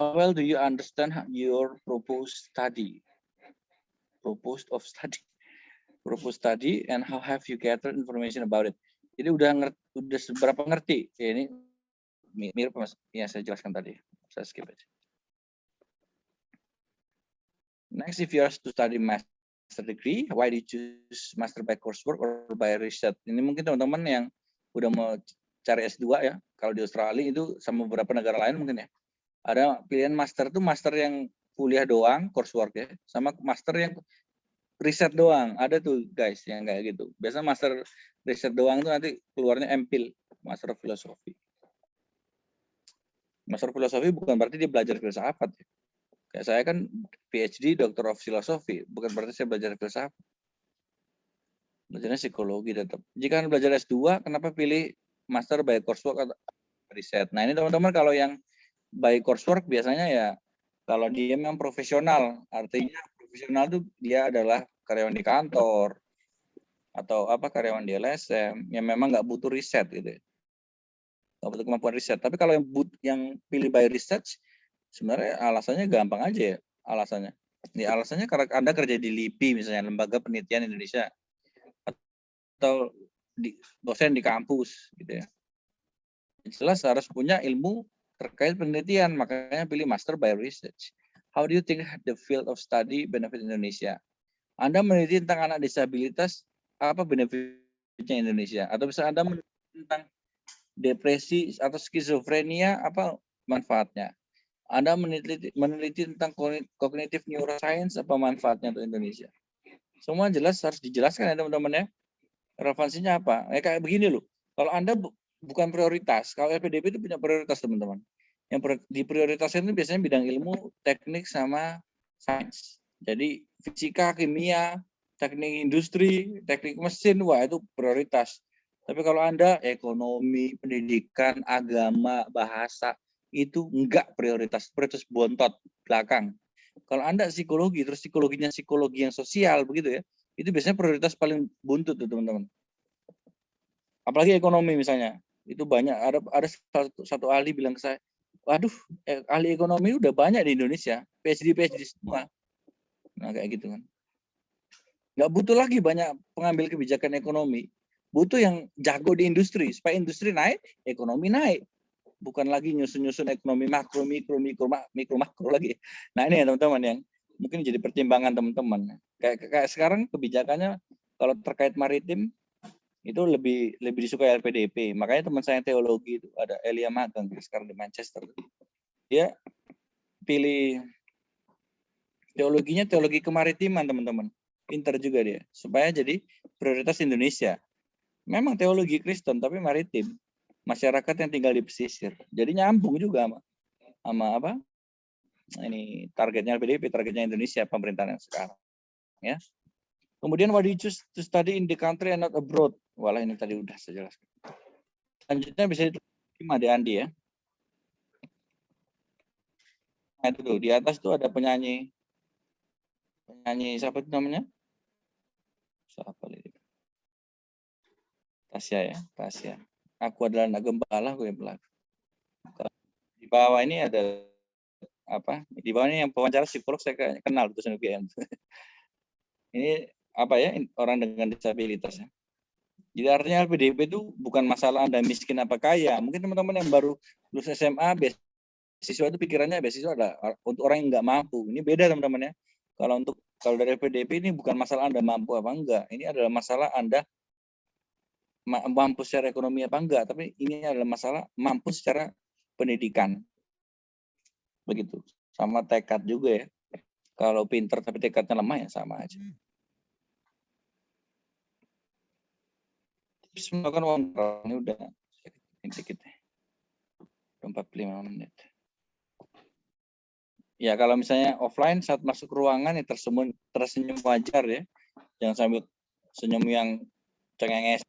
How well do you understand your proposed study? Proposed study and how have you gathered information about it? Jadi udah seberapa ngerti? Ya, ini mirip Mas yang saya jelaskan tadi. Saya skip aja. Next, if you are to study master degree, why do you choose master by coursework or by research? Ini mungkin teman-teman yang udah mau cari S2 ya. Kalau di Australia itu sama beberapa negara lain mungkin ya. Ada pilihan master itu master yang kuliah doang, coursework ya, sama master yang riset doang. Ada tuh guys yang kayak gitu. Biasanya master riset doang tuh nanti keluarnya MPhil, master filosofi. Master filosofi bukan berarti dia belajar filsafat. Kayak saya kan PhD, Doctor of Philosophy, bukan berarti saya belajar filsafat. Belajarnya psikologi tetap. Jika Anda belajar S2, kenapa pilih master by coursework atau riset? Nah ini teman-teman kalau yang by coursework biasanya ya kalau dia memang profesional, artinya profesional itu dia adalah karyawan di kantor atau apa karyawan di LSM yang memang nggak butuh riset gitu ya. Nggak butuh kemampuan riset. Tapi kalau yang pilih by research, sebenarnya alasannya gampang aja ya alasannya. Ini alasannya karena Anda kerja di LIPI misalnya, Lembaga Penelitian Indonesia, atau dosen di kampus gitu ya. Jelas harus punya ilmu terkait penelitian, makanya pilih master by research. How do you think the field of study benefit Indonesia? Anda meneliti tentang anak disabilitas, apa benefitnya Indonesia? Atau bisa Anda meneliti tentang depresi atau skizofrenia, apa manfaatnya? Anda meneliti tentang cognitive neuroscience, apa manfaatnya untuk Indonesia? Semua jelas harus dijelaskan ya teman-teman ya. Relevansinya apa? Kayak begini loh. Kalau Anda bukan prioritas, kalau LPDP itu punya prioritas teman-teman. Yang diprioritaskan itu biasanya bidang ilmu, teknik, sama sains. Jadi fisika, kimia, teknik industri, teknik mesin, wah itu prioritas. Tapi kalau Anda ekonomi, pendidikan, agama, bahasa, itu enggak prioritas. Prioritas bontot, belakang. Kalau Anda psikologi, terus psikologinya psikologi yang sosial, begitu ya, itu biasanya prioritas paling buntut tuh teman-teman. Apalagi ekonomi misalnya, itu banyak ada satu ahli bilang ke saya, waduh ahli ekonomi udah banyak di Indonesia, PhD semua. Nah kayak gitu kan. Nggak butuh lagi banyak pengambil kebijakan ekonomi, butuh yang jago di industri, supaya industri naik, ekonomi naik. Bukan lagi nyusun-nyusun ekonomi makro, mikro lagi. Nah ini ya teman-teman yang mungkin jadi pertimbangan teman-teman. Kayak sekarang kebijakannya kalau terkait maritim itu lebih disukai LPDP. Makanya teman saya teologi itu ada Elia Magang sekarang di Manchester. Dia pilih teologinya teologi kemaritiman teman-teman. Pinter juga dia supaya jadi prioritas Indonesia. Memang teologi Kristen tapi maritim. Masyarakat yang tinggal di pesisir. Jadi nyambung juga sama apa? Ini targetnya LPDP, targetnya Indonesia pemerintahan yang sekarang. Ya. Kemudian why do you choose to study in the country and not abroad? Walah ini tadi udah saya jelaskan. Selanjutnya bisa diterima di Andi ya. Nah itu tuh di atas tuh ada penyanyi siapa itu namanya? Siapa ini? Rahasia ya, rahasia. Aku adalah anak gembala, aku yang pelaku. Di bawah ini ada apa? Di bawah ini yang pewawancara psikolog saya kenal tuh UGM. Ini apa ya? Orang dengan disabilitas ya. Jadi artinya LPDP itu bukan masalah Anda miskin apa kaya. Mungkin teman-teman yang baru lulus SMA, beasiswa itu pikirannya beasiswa ada untuk orang yang nggak mampu. Ini beda teman-teman ya. Kalau dari LPDP ini bukan masalah Anda mampu apa enggak. Ini adalah masalah Anda mampu secara ekonomi apa enggak. Tapi ini adalah masalah mampu secara pendidikan. Begitu. Sama tekad juga ya. Kalau pinter tapi tekadnya lemah ya sama aja. Melakukan wawancara ini udah sedikit ya. 45 menit. Ya kalau misalnya offline saat masuk ruangan ya tersenyum wajar ya. Jangan sambil senyum yang cengenges.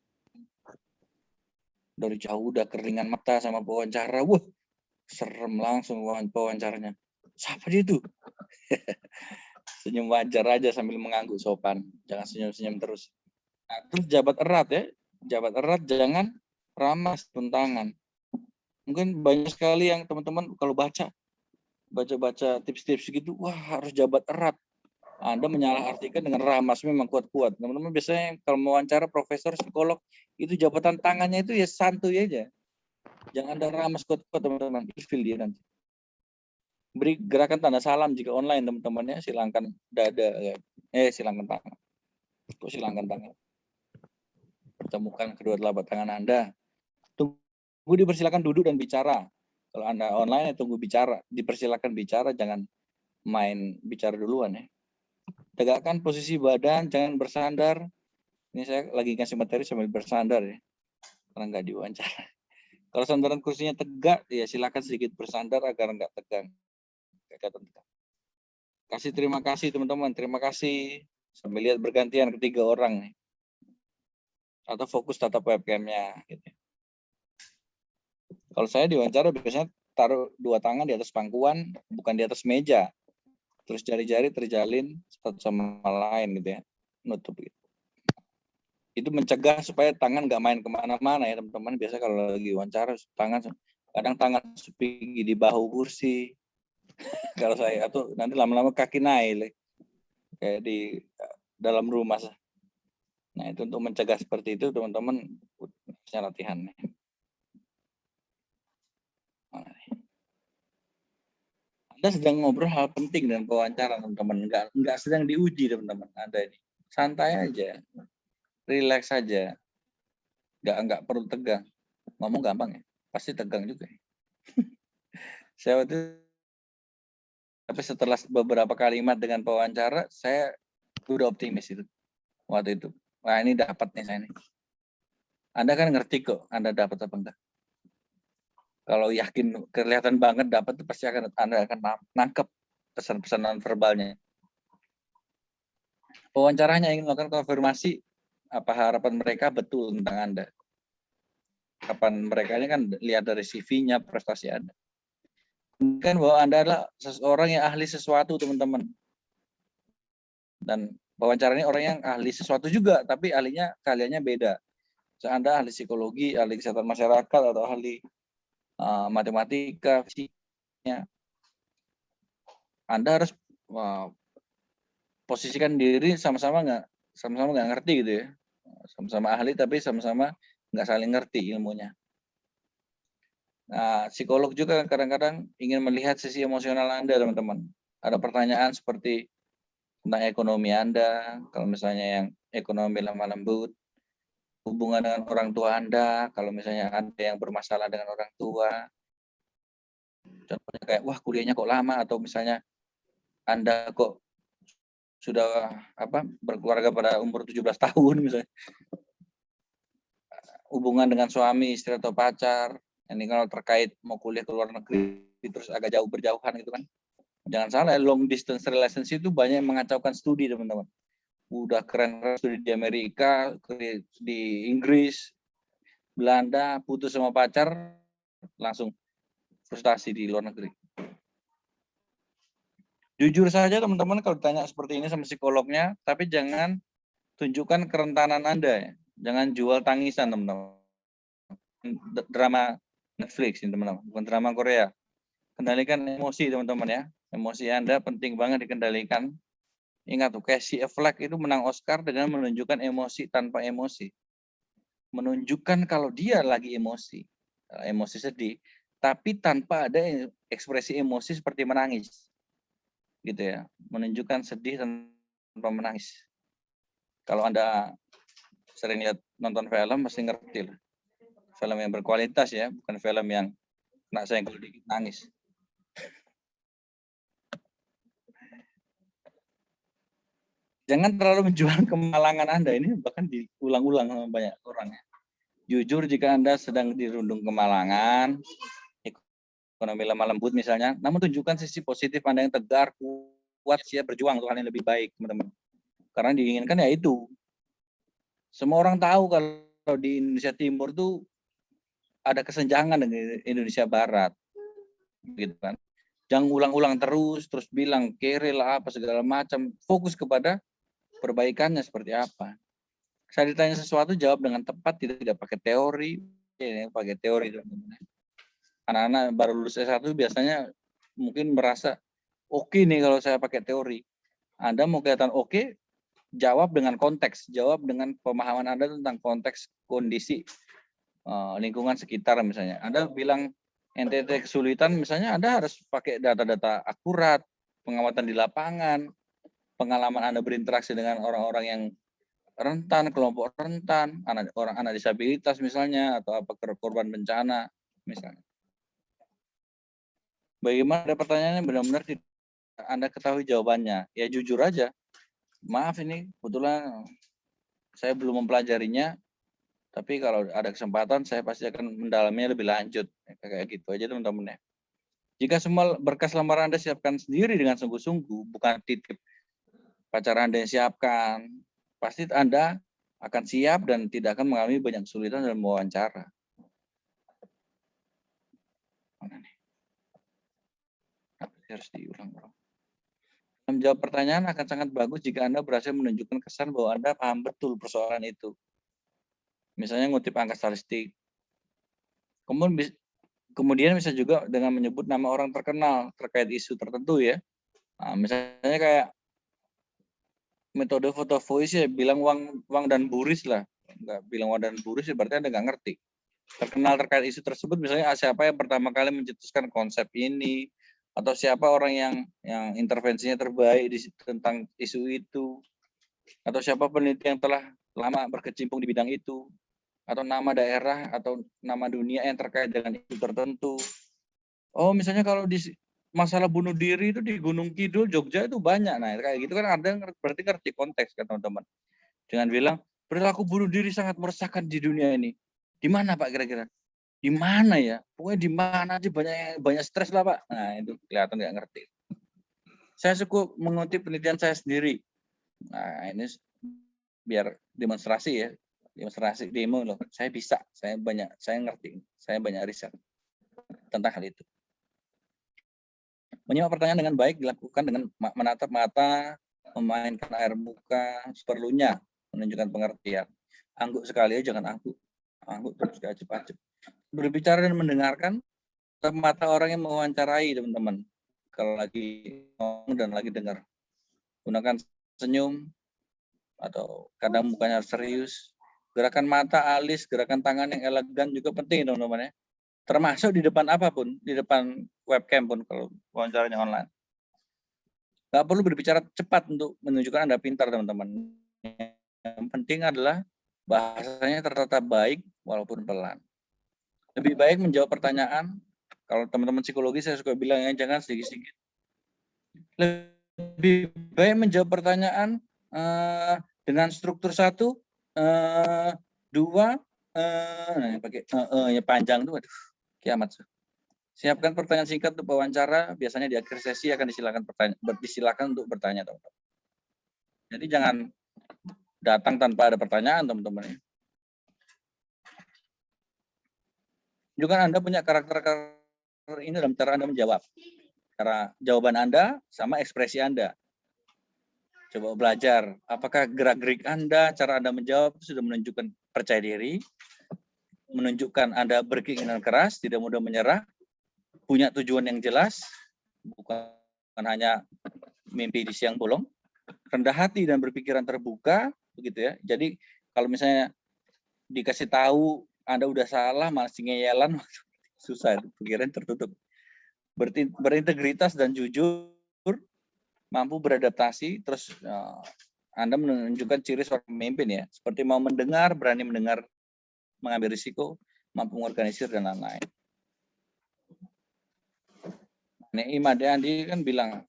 Dari jauh udah keringan mata sama pewawancara. Wah, serem langsung pewawancaranya. Siapa dia itu? Senyum wajar aja sambil mengangguk sopan. Jangan senyum-senyum terus. Nah, terus jabat erat ya. Jabat erat jangan ramas tuntangan. Mungkin banyak sekali yang teman-teman kalau baca tips-tips gitu, wah harus jabat erat. Anda menyalahartikan dengan ramas memang kuat-kuat. Teman-teman biasanya kalau mewawancara profesor, psikolog, itu jabatan tangannya itu ya santuy aja. Jangan ada ramas kuat-kuat teman-teman. Ilfil dia nanti. Beri gerakan tanda salam jika online teman-temannya, silangkan dada. Silangkan tangan. Kok silangkan tangan? Pertemukan kedua telapak tangan Anda. Tunggu dipersilakan duduk dan bicara. Kalau Anda online, tunggu bicara. Dipersilakan bicara, jangan main bicara duluan ya. Tegakkan posisi badan, jangan bersandar. Ini saya lagi kasih materi sambil bersandar ya. Karena nggak diwawancara. Kalau sandaran kursinya tegak, ya silakan sedikit bersandar agar nggak tegang. Kasih terima kasih teman-teman, terima kasih. Sambil lihat bergantian ketiga orang nih. Atau fokus tatap webcamnya. Gitu. Kalau saya diwawancara biasanya taruh dua tangan di atas pangkuan, bukan di atas meja. Terus jari-jari terjalin satu sama lain gitu ya. Nutup gitu. Itu mencegah supaya tangan nggak main kemana-mana ya teman-teman. Biasa kalau lagi wawancara kadang tangan sepinggi di bahu kursi. Kalau saya atau nanti lama-lama kaki naik kayak di dalam rumah. Nah itu untuk mencegah seperti itu teman-teman punya latihan. Anda sedang ngobrol hal penting dengan pewawancara teman-teman. Nggak sedang diuji teman-teman. Anda ini santai aja, relax saja. Nggak perlu tegang. Ngomong gampang ya, pasti tegang juga. Saya tapi setelah beberapa kalimat dengan pewawancara, saya udah optimis itu waktu itu. Wah ini dapat nih saya nih. Anda kan ngerti kok, Anda dapat apa enggak. Kalau yakin kelihatan banget dapat, pasti Anda akan nangkep pesan-pesan verbalnya. Pewawancaranya ingin melakukan konfirmasi apa harapan mereka betul tentang Anda. Kapan mereka ini kan lihat dari CV-nya, prestasi Anda. Kan bahwa Anda adalah seseorang yang ahli sesuatu, teman-teman. Dan wawancara ini orang yang ahli sesuatu juga, tapi kaliannya beda. Anda ahli psikologi, ahli kesehatan masyarakat, atau ahli matematika, fisiknya. Anda harus posisikan diri sama-sama nggak ngerti gitu ya. Sama-sama ahli, tapi sama-sama nggak saling ngerti ilmunya. Nah, psikolog juga kadang-kadang ingin melihat sisi emosional Anda, teman-teman. Ada pertanyaan seperti tentang ekonomi Anda, kalau misalnya yang ekonomi lemah lembut, hubungan dengan orang tua Anda, kalau misalnya ada yang bermasalah dengan orang tua, contohnya kayak, wah kuliahnya kok lama, atau misalnya Anda kok sudah berkeluarga pada umur 17 tahun misalnya, hubungan dengan suami, istri atau pacar, ini kalau terkait mau kuliah ke luar negeri, terus agak jauh berjauhan gitu kan. Jangan salah, long distance relationship itu banyak yang mengacaukan studi, teman-teman. Udah keren studi di Amerika, di Inggris, Belanda, putus sama pacar, langsung frustasi di luar negeri. Jujur saja teman-teman kalau ditanya seperti ini sama psikolognya, tapi jangan tunjukkan kerentanan Anda ya. Jangan jual tangisan, teman-teman. Drama Netflix ini, teman-teman, bukan drama Korea. Kendalikan emosi, teman-teman ya. Emosi Anda penting banget dikendalikan. Ingat tuh, Casey Affleck itu menang Oscar dengan menunjukkan emosi tanpa emosi. Menunjukkan kalau dia lagi emosi sedih, tapi tanpa ada ekspresi emosi seperti menangis. Gitu ya. Menunjukkan sedih tanpa menangis. Kalau Anda sering lihat nonton film, pasti ngerti lah. Film yang berkualitas ya, bukan film yang kena senggol dikit nangis. Jangan terlalu menjual kemalangan Anda. Ini bahkan diulang-ulang sama banyak orang. Jujur jika Anda sedang dirundung kemalangan, ekonomi lemah lembut misalnya, namun tunjukkan sisi positif Anda yang tegar, kuat, siap berjuang untuk hal yang lebih baik, teman-teman. Karena diinginkan ya itu. Semua orang tahu kalau di Indonesia Timur tuh ada kesenjangan dengan Indonesia Barat. Gitu kan. Jangan ulang-ulang terus bilang kere lah apa segala macam. Fokus kepada perbaikannya seperti apa. Saya ditanya sesuatu jawab dengan tepat, tidak pakai teori. Ya, pakai teori, teman-teman. Anak-anak baru lulus S1 biasanya mungkin merasa oke nih kalau saya pakai teori. Anda mau kelihatan oke, jawab dengan konteks, jawab dengan pemahaman Anda tentang konteks kondisi lingkungan sekitar misalnya. Anda bilang NTT kesulitan misalnya, Anda harus pakai data-data akurat, pengamatan di lapangan, pengalaman Anda berinteraksi dengan orang-orang yang rentan, kelompok rentan, anak disabilitas misalnya, atau apa korban bencana misalnya. Bagaimana ada pertanyaannya benar-benar Anda ketahui jawabannya, ya jujur aja. Maaf ini kebetulan saya belum mempelajarinya, tapi kalau ada kesempatan saya pasti akan mendalaminya lebih lanjut. Kayak gitu aja teman-teman ya. Jika semua berkas lamaran Anda siapkan sendiri dengan sungguh-sungguh, bukan titip pacar Anda yang siapkan, pasti Anda akan siap dan tidak akan mengalami banyak kesulitan dalam wawancara. Mana nih? Harus diulang-ulang. Menjawab pertanyaan akan sangat bagus jika Anda berhasil menunjukkan kesan bahwa Anda paham betul persoalan itu. Misalnya ngutip angka statistik. Kemudian bisa juga dengan menyebut nama orang terkenal terkait isu tertentu ya. Nah, misalnya kayak metode foto voice ya, bilang Wang dan Buris lah. Enggak bilang Wang dan Buris ya berarti Anda nggak ngerti. Terkenal terkait isu tersebut, misalnya siapa yang pertama kali mencetuskan konsep ini, atau siapa orang yang intervensinya terbaik tentang isu itu, atau siapa peneliti yang telah lama berkecimpung di bidang itu, atau nama daerah atau nama dunia yang terkait dengan isu tertentu. Oh, misalnya kalau di masalah bunuh diri itu di Gunung Kidul, Jogja itu banyak. Nah, kayak gitu kan Anda berarti ngerti konteks kan teman-teman. Jangan bilang, perilaku bunuh diri sangat meresahkan di dunia ini. Di mana Pak kira-kira? Di mana ya? Pokoknya di mana aja banyak stres lah Pak. Nah, itu kelihatan nggak ngerti. Saya cukup mengutip penelitian saya sendiri. Nah, ini biar demonstrasi ya. Demonstrasi demo loh. Saya bisa, saya ngerti. Saya banyak riset tentang hal itu. Menyimak pertanyaan dengan baik dilakukan dengan menatap mata, memainkan air muka seperlunya, menunjukkan pengertian. Angguk sekali aja, jangan angguk. Angguk terus diacep-acep. Berbicara dan mendengarkan, tatap mata orang yang mewawancarai, teman-teman. Kalau lagi ngomong dan lagi dengar. Gunakan senyum, atau kadang mukanya serius. Gerakan mata, alis, gerakan tangan yang elegan juga penting, teman-teman ya. Termasuk di depan apapun, di depan webcam pun kalau wawancaranya online. Nggak perlu berbicara cepat untuk menunjukkan Anda pintar, teman-teman. Yang penting adalah bahasanya tertata baik walaupun pelan. Lebih baik menjawab pertanyaan, kalau teman-teman psikologi saya suka bilang ya, jangan sedikit-sedikit. Lebih baik menjawab pertanyaan dengan struktur 1, 2, pakai ya panjang tuh, aduh, kiamat. Siapkan pertanyaan singkat untuk wawancara, biasanya di akhir sesi akan disilakan untuk bertanya, teman-teman. Jadi jangan datang tanpa ada pertanyaan, teman-teman. Juga Anda punya karakter ini dalam cara Anda menjawab. Cara jawaban Anda sama ekspresi Anda. Coba belajar, apakah gerak-gerik Anda, cara Anda menjawab itu sudah menunjukkan percaya diri, menunjukkan Anda berkeinginan keras, tidak mudah menyerah, punya tujuan yang jelas, bukan hanya mimpi di siang bolong, rendah hati dan berpikiran terbuka, begitu ya. Jadi kalau misalnya dikasih tahu Anda udah salah, masih ngeyelan, susah, pikiran tertutup. Berintegritas dan jujur, mampu beradaptasi, terus Anda menunjukkan ciri seorang pemimpin ya, seperti mau mendengar, berani mendengar, mengambil risiko, mampu mengorganisir dan lain-lain. Ade Andi kan bilang,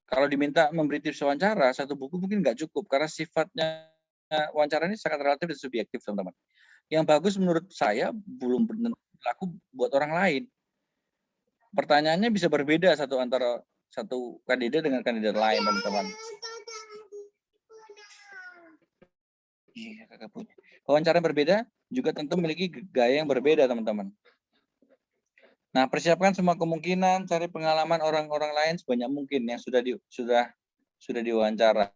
kalau diminta memberi tips wawancara, satu buku mungkin nggak cukup, karena sifatnya wawancara ini sangat relatif dan subjektif, teman-teman. Yang bagus menurut saya belum berlaku buat orang lain. Pertanyaannya bisa berbeda antara satu kandidat dengan kandidat lain, teman-teman. Iya, kakak punya. Wawancara yang berbeda juga tentu memiliki gaya yang berbeda, teman-teman. Nah, persiapkan semua kemungkinan, cari pengalaman orang-orang lain sebanyak mungkin yang sudah diwawancara,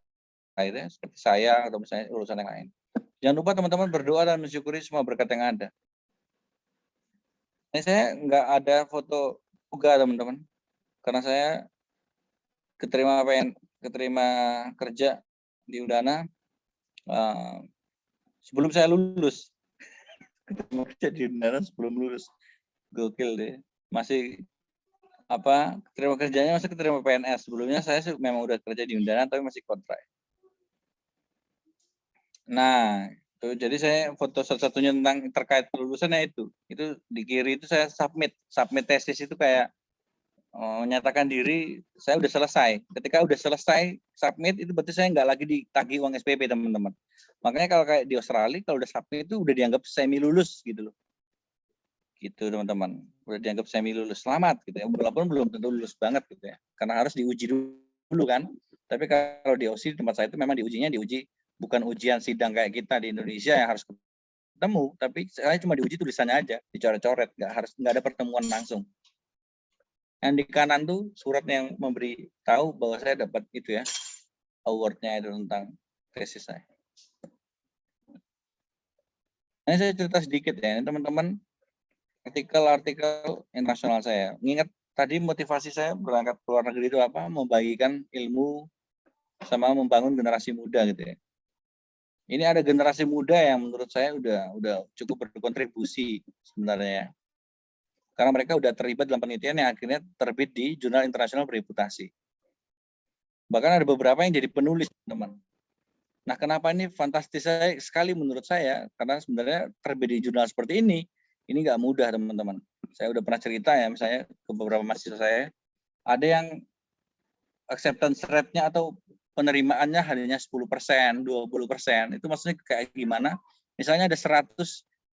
akhirnya seperti saya atau misalnya urusan yang lain. Jangan lupa teman-teman berdoa dan mensyukuri semua berkat yang ada. Ini saya nggak ada foto juga, teman-teman, karena saya keterima kerja di Udana sebelum saya lulus. Keterima kerja di Udana sebelum lulus. Gokil deh. Masih keterima kerjanya masih keterima PNS. Sebelumnya saya memang udah kerja di Undana tapi masih kontrak. Nah, jadi saya foto satu-satunya tentang terkait kelulusannya itu di kiri itu saya submit tesis itu kayak menyatakan diri saya udah selesai. Ketika udah selesai submit itu berarti saya nggak lagi ditagih uang SPP, teman-teman. Makanya kalau kayak di Australia kalau udah submit itu udah dianggap semi lulus gitu loh. Gitu teman-teman, udah dianggap semi lulus, selamat gitu ya, walaupun belum tentu lulus banget gitu ya, karena harus diuji dulu kan. Tapi kalau di OSI tempat saya itu memang diuji bukan ujian sidang kayak kita di Indonesia yang harus ketemu, tapi saya cuma diuji tulisannya aja, dicoret-coret, nggak ada pertemuan langsung. Yang di kanan tuh surat yang memberi tahu bahwa saya dapat itu ya, awardnya itu tentang tesis saya. Nah, saya cerita sedikit ya, teman-teman. Artikel internasional saya. Mengingat tadi motivasi saya berangkat ke luar negeri itu apa? Membagikan ilmu sama membangun generasi muda gitu ya. Ini ada generasi muda yang menurut saya udah cukup berkontribusi sebenarnya. Karena mereka udah terlibat dalam penelitian yang akhirnya terbit di jurnal internasional bereputasi. Bahkan ada beberapa yang jadi penulis, teman. Nah, kenapa ini fantastis sekali menurut saya? Karena sebenarnya terbit di jurnal seperti ini nggak mudah, teman-teman. Saya udah pernah cerita ya, misalnya ke beberapa mahasiswa saya, ada yang acceptance rate-nya atau penerimaannya hanya 10%, 20%. Itu maksudnya kayak gimana? Misalnya ada 100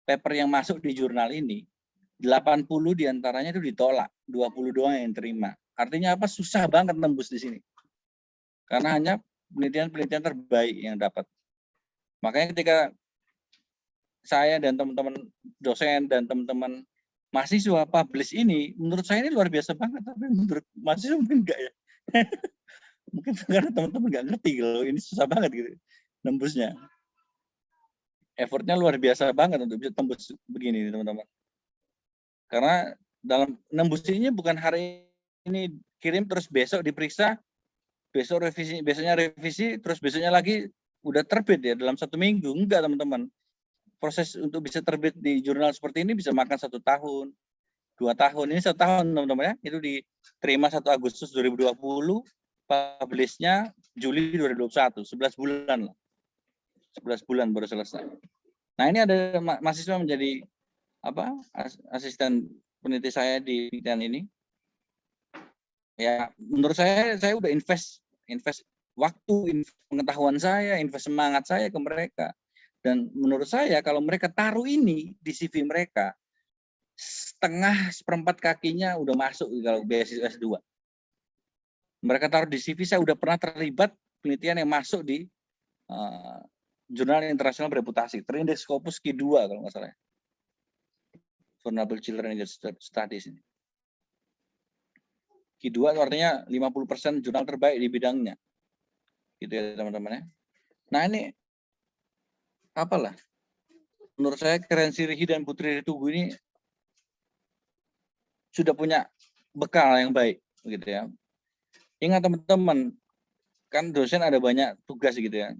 paper yang masuk di jurnal ini, 80 diantaranya itu ditolak, 20 doang yang terima. Artinya apa? Susah banget nembus di sini. Karena hanya penelitian-penelitian terbaik yang dapat. Makanya ketika saya dan teman-teman dosen dan teman-teman mahasiswa publish ini, menurut saya ini luar biasa banget. Tapi menurut mahasiswa mungkin enggak ya. Mungkin karena teman-teman nggak ngerti kalau ini susah banget gitu nembusnya. Effortnya luar biasa banget untuk bisa tembus begini teman-teman. Karena dalam nembus ini bukan hari ini kirim terus besok diperiksa, besok revisi, besoknya revisi, terus besoknya lagi udah terbit ya dalam 1 minggu. Enggak teman-teman. Proses untuk bisa terbit di jurnal seperti ini bisa makan 1 tahun, 2 tahun. Ini 1 tahun teman-teman ya. Itu diterima 1 Agustus 2020, publish-nya Juli 2021, 11 bulan lah. 11 bulan baru selesai. Nah, ini ada mahasiswa menjadi asisten peneliti saya di penelitian ini. Ya, menurut saya udah invest waktu, invest pengetahuan saya, invest semangat saya ke mereka. Dan menurut saya kalau mereka taruh ini di CV mereka, setengah seperempat kakinya udah masuk kalau beasiswa S2. Mereka taruh di CV, saya udah pernah terlibat penelitian yang masuk di jurnal internasional bereputasi, terindeks Scopus Q2 kalau nggak salah. Vulnerable Children Studies ini. Q2 itu artinya 50% jurnal terbaik di bidangnya. Gitu ya teman-teman ya. Nah ini apalah menurut saya Keren Sirihi dan Putri Ritugu ini sudah punya bekal yang baik, gitu ya. Ingat teman-teman, kan dosen ada banyak tugas gitu ya.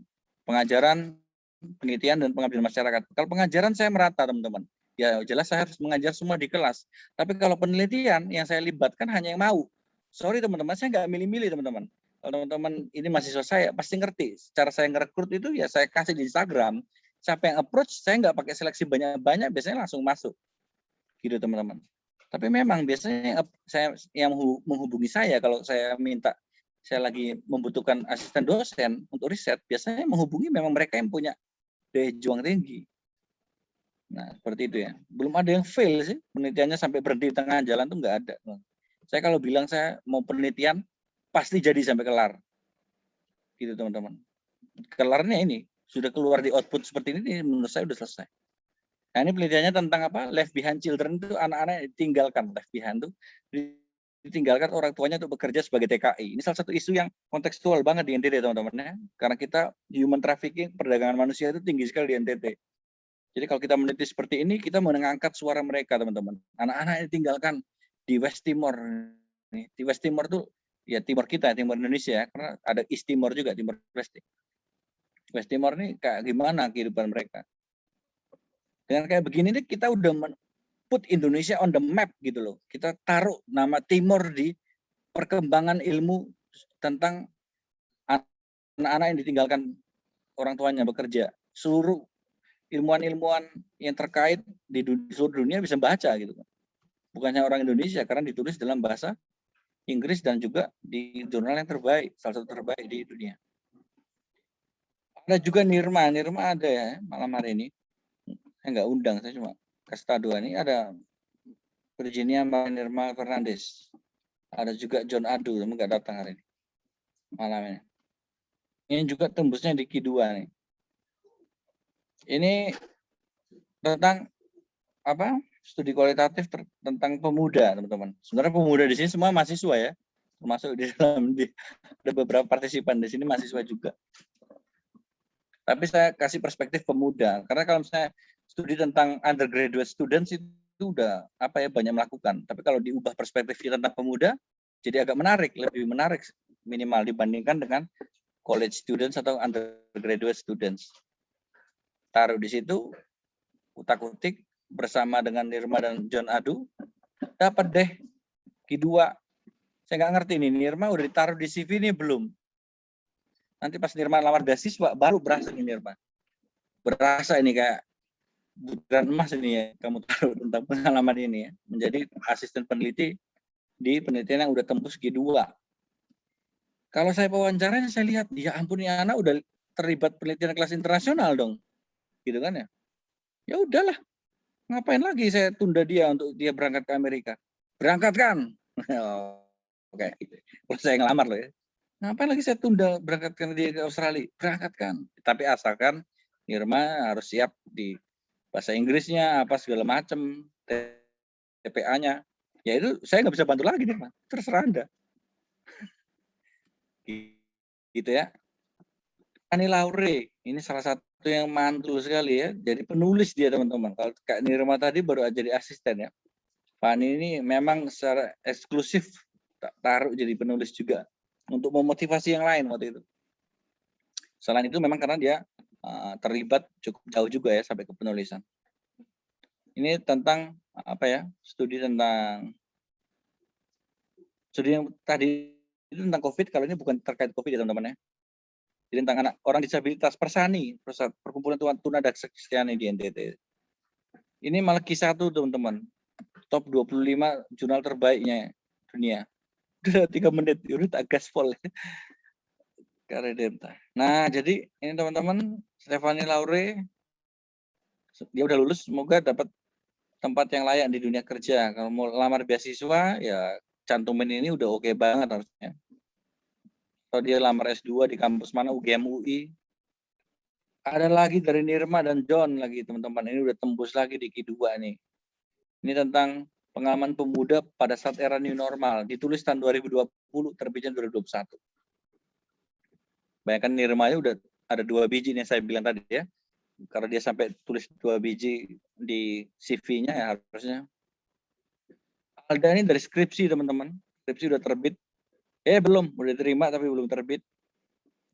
Pengajaran, penelitian, dan pengabdian masyarakat. Kalau pengajaran saya merata teman-teman. Ya jelas saya harus mengajar semua di kelas. Tapi kalau penelitian yang saya libatkan hanya yang mau. Sorry teman-teman, saya nggak milih-milih teman-teman. Kalau teman-teman ini mahasiswa saya pasti ngerti. Cara saya ngerekrut itu ya saya kasih di Instagram. Siapa yang approach, saya nggak pakai seleksi banyak-banyak, biasanya langsung masuk. Gitu teman-teman. Tapi memang biasanya saya yang menghubungi saya kalau saya minta, saya lagi membutuhkan asisten dosen untuk riset, biasanya menghubungi memang mereka yang punya daya juang tinggi. Nah, seperti itu ya. Belum ada yang fail sih, penelitiannya sampai berhenti di tengah jalan tuh nggak ada. Saya kalau bilang saya mau penelitian, pasti jadi sampai kelar. Gitu teman-teman. Kelarnya ini, sudah keluar di output seperti ini, menurut saya sudah selesai. Nah, ini penelitiannya tentang apa? Left behind children itu anak-anak yang ditinggalkan. Left behind itu ditinggalkan orang tuanya untuk bekerja sebagai TKI. Ini salah satu isu yang kontekstual banget di NTT teman-teman ya. Karena kita human trafficking, perdagangan manusia itu tinggi sekali di NTT. Jadi kalau kita meneliti seperti ini, kita mengangkat suara mereka teman-teman. Anak-anak yang ditinggalkan di West Timor. Di West Timor tuh ya timur kita, timur Indonesia ya. Karena ada East Timor juga, timur West. West Timor ini kayak gimana kehidupan mereka. Dengan kayak begini nih kita udah put Indonesia on the map gitu loh. Kita taruh nama Timor di perkembangan ilmu tentang anak-anak yang ditinggalkan orang tuanya bekerja. Seluruh ilmuwan-ilmuwan yang terkait di seluruh dunia bisa baca gitu. Bukannya orang Indonesia karena ditulis dalam bahasa Inggris dan juga di jurnal yang terbaik, salah satu terbaik di dunia. Ada juga Nirma ada ya malam hari ini. Saya nggak undang, saya cuma kasih tahu ini ada Virginia Nirma Fernandes. Ada juga John Adu, namun nggak datang hari ini. Malam ini. Ini juga tembusnya di Q2 nih. Ini tentang apa? Studi kualitatif tentang pemuda, teman-teman. Sebenarnya pemuda di sini semua mahasiswa ya. Termasuk di dalam ada beberapa partisipan di sini mahasiswa juga. Tapi saya kasih perspektif pemuda, karena kalau misalnya studi tentang undergraduate students itu udah apa ya banyak melakukan. Tapi kalau diubah perspektifnya tentang pemuda, jadi agak menarik, lebih menarik minimal dibandingkan dengan college students atau undergraduate students. Taruh di situ, utak-utik bersama dengan Nirma dan John Adu, dapat deh Q2. Saya nggak ngerti nih, Nirma udah ditaruh di CV ini belum? Nanti pas Nirma lamar beasiswa, baru berasa nih Nirma. Berasa ini kayak butiran emas ini ya, kamu taruh tentang pengalaman ini ya. Menjadi asisten peneliti di penelitian yang udah tembus Q2. Kalau saya wawancaranya, saya lihat, ya ampun ya anak udah terlibat penelitian kelas internasional dong. Gitu kan ya. Ya udahlah, ngapain lagi saya tunda dia untuk dia berangkat ke Amerika. Berangkatkan. Oke, kalau saya ngelamar loh ya. Ngapain lagi saya tunda berangkatkan dia ke Australia? Berangkatkan. Tapi asalkan Nirma harus siap di bahasa Inggrisnya, apa segala macam, TPA-nya. Ya itu saya nggak bisa bantu lagi Nirma. Terserah Anda. Gitu ya. Fanny Laure, ini salah satu yang mantul sekali ya. Jadi penulis dia teman-teman. Kalau Kak Nirma tadi baru jadi asisten ya. Fanny ini memang secara eksklusif taruh jadi penulis juga. Untuk memotivasi yang lain waktu itu. Selain itu memang karena dia terlibat cukup jauh juga ya sampai ke penulisan. Ini tentang apa ya? Studi yang tadi itu tentang COVID. Kalau ini bukan terkait COVID ya teman-teman ya. Jadi tentang anak orang disabilitas Persani, Perkumpulan Tunadaksa Kristiani di NTT. Ini malah Q1 teman-teman. Top 25 jurnal terbaiknya dunia. Udah 3 menit, udah tak gaspol. Nah, jadi ini teman-teman, Stefani Laure, dia udah lulus, semoga dapat tempat yang layak di dunia kerja. Kalau mau lamar beasiswa, ya cantumin ini udah oke banget harusnya. Kalau dia lamar S2 di kampus mana, UGM UI. Ada lagi dari Nirma dan John lagi teman-teman, ini udah tembus lagi di Q2 nih. Ini tentang pengalaman pemuda pada saat era new normal, ditulis tahun 2020, terbitnya 2021. Bayangkan Nirma udah ada 2 biji nih saya bilang tadi ya. Karena dia sampai tulis 2 biji di CV-nya ya harusnya. Alda ini dari skripsi teman-teman. Skripsi udah terbit. Belum, udah diterima tapi belum terbit.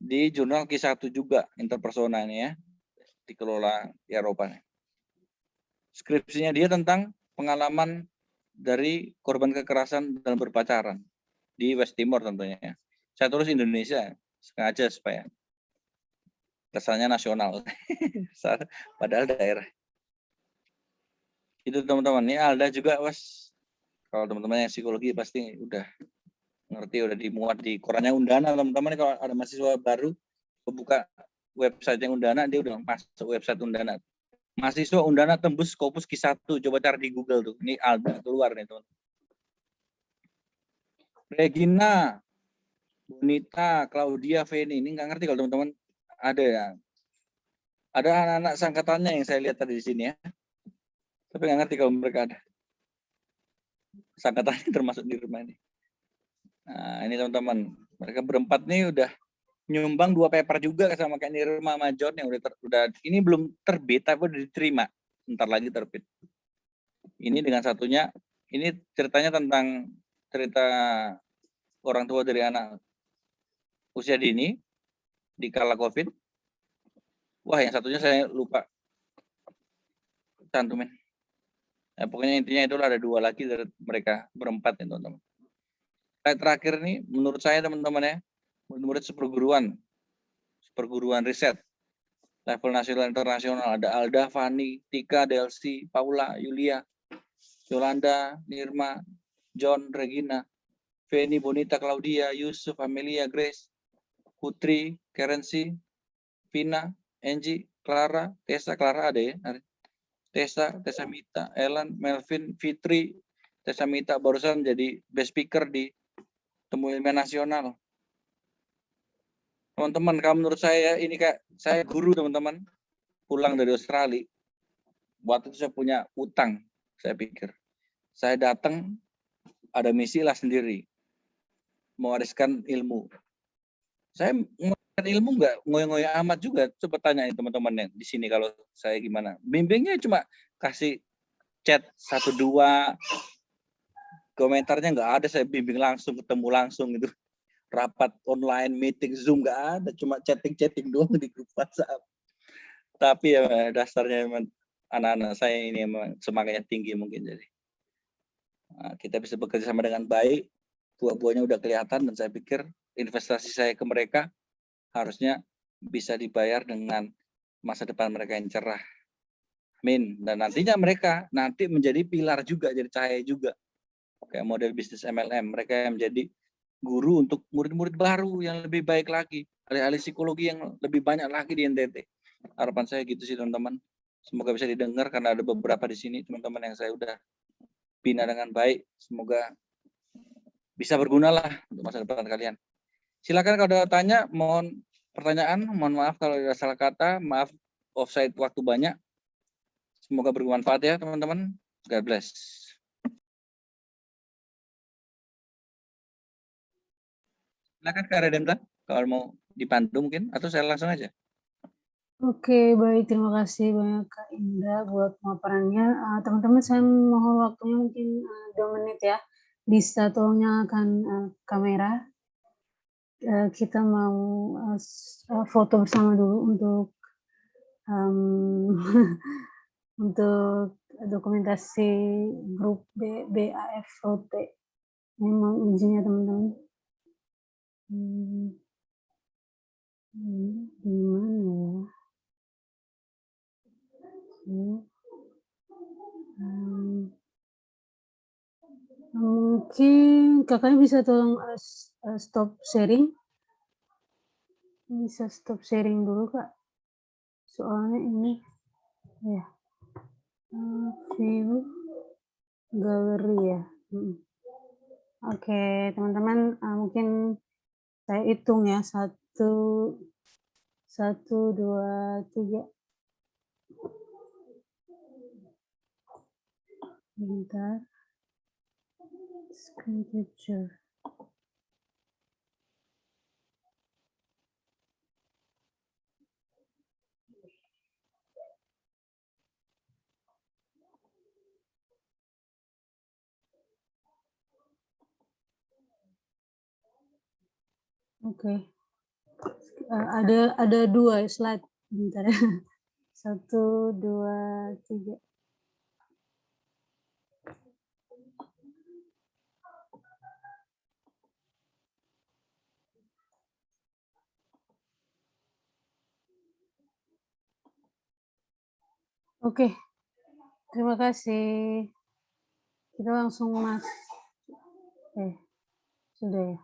Di jurnal Q1 juga, interpersona ini ya. Dikelola di Eropa. Skripsinya dia tentang pengalaman dari korban kekerasan dalam berpacaran. Di West Timor tentunya ya. Saya tulis Indonesia, sengaja supaya kesannya nasional. Padahal daerah. Itu teman-teman. Ini Alda juga, kalau teman-teman yang psikologi pasti udah ngerti, udah dimuat di korannya Undana. Teman-teman kalau ada mahasiswa baru buka website yang Undana, dia udah masuk website Undana. Mahasiswa Undana tembus Scopus Q1, coba cari di Google tuh. Ini Alda keluar nih teman. Regina, Bonita, Claudia, Feni, ini nggak ngerti kalau teman-teman ada ya. Ada anak-anak sangkatannya yang saya lihat tadi di sini ya. Tapi nggak ngerti kalau mereka ada. Sangkatannya termasuk di rumah ini. Nah, ini teman-teman, mereka berempat nih udah nyumbang 2 paper juga sama kayak Nirma sama John yang udah ini belum terbit tapi udah diterima. Bentar lagi terbit. Ini dengan satunya, ini ceritanya tentang cerita orang tua dari anak usia dini di kala COVID. Wah, yang satunya saya lupa cantumin. Ya, pokoknya intinya itulah ada 2 lagi dari mereka berempat ya teman-teman. Terakhir nih menurut saya teman-teman ya, murid-murid seperguruan riset level nasional internasional, ada Alda, Fani, Tika, Delsi, Paula, Yulia, Yolanda, Nirma, John, Regina, Feni, Bonita, Claudia, Yusuf, Amelia, Grace, Putri, Kerensi, Vina, Angie, Clara, Tessa, Clara ada ya? Tessa Mita, Ellen, Melvin, Fitri, Tessa Mita barusan jadi best speaker di Temu Ilmiah Nasional. Teman-teman, kalau menurut saya ini kayak saya guru teman-teman, pulang dari Australia. Waktu itu saya punya utang, saya pikir. Saya datang, ada misi lah sendiri. Mewariskan ilmu. Saya mewariskan ilmu nggak ngoyo-ngoyo amat juga. Coba tanyain teman-teman yang di sini kalau saya gimana. Bimbingnya cuma kasih chat 1-2, komentarnya nggak ada, saya bimbing langsung, ketemu langsung gitu. Rapat online, meeting, Zoom nggak ada, cuma chatting-chatting doang di grup WhatsApp. Tapi ya dasarnya memang anak-anak saya ini memang semangatnya tinggi mungkin jadi. Nah, kita bisa bekerja sama dengan baik, buah-buahnya udah kelihatan dan saya pikir investasi saya ke mereka harusnya bisa dibayar dengan masa depan mereka yang cerah. Amin. Dan nantinya mereka nanti menjadi pilar juga, jadi cahaya juga. Kayak model bisnis MLM, mereka yang menjadi guru untuk murid-murid baru yang lebih baik lagi, ahli-ahli psikologi yang lebih banyak lagi di NTT. Harapan saya gitu sih teman-teman. Semoga bisa didengar karena ada beberapa di sini teman-teman yang saya udah bina dengan baik. Semoga bisa berguna lah untuk masa depan kalian. Silakan kalau ada tanya, mohon pertanyaan, mohon maaf kalau ada salah kata, maaf offside waktu banyak. Semoga bermanfaat ya teman-teman. God bless. Silakan Kak Redemta, kalau mau dipandu mungkin, atau saya langsung aja. Oke, baik. Terima kasih banyak Kak Indra buat pemaparannya. Teman-teman, saya mohon waktunya mungkin 2 menit ya. Bisa tolong nyalakan kamera. Kita mau foto bersama dulu untuk untuk dokumentasi grup BAFOT. Memang izinnya teman-teman. Gimana ya? Mungkin kakaknya bisa tolong stop sharing. Bisa stop sharing dulu Kak. Soalnya ini ya view galeri ya. Oke teman-teman, mungkin saya hitung ya 1, 2, 3. Bentar. Screen capture. Oke. Ada 2 slide, bentar ya. 1, 2, 3. Oke, terima kasih. Kita langsung sudah ya?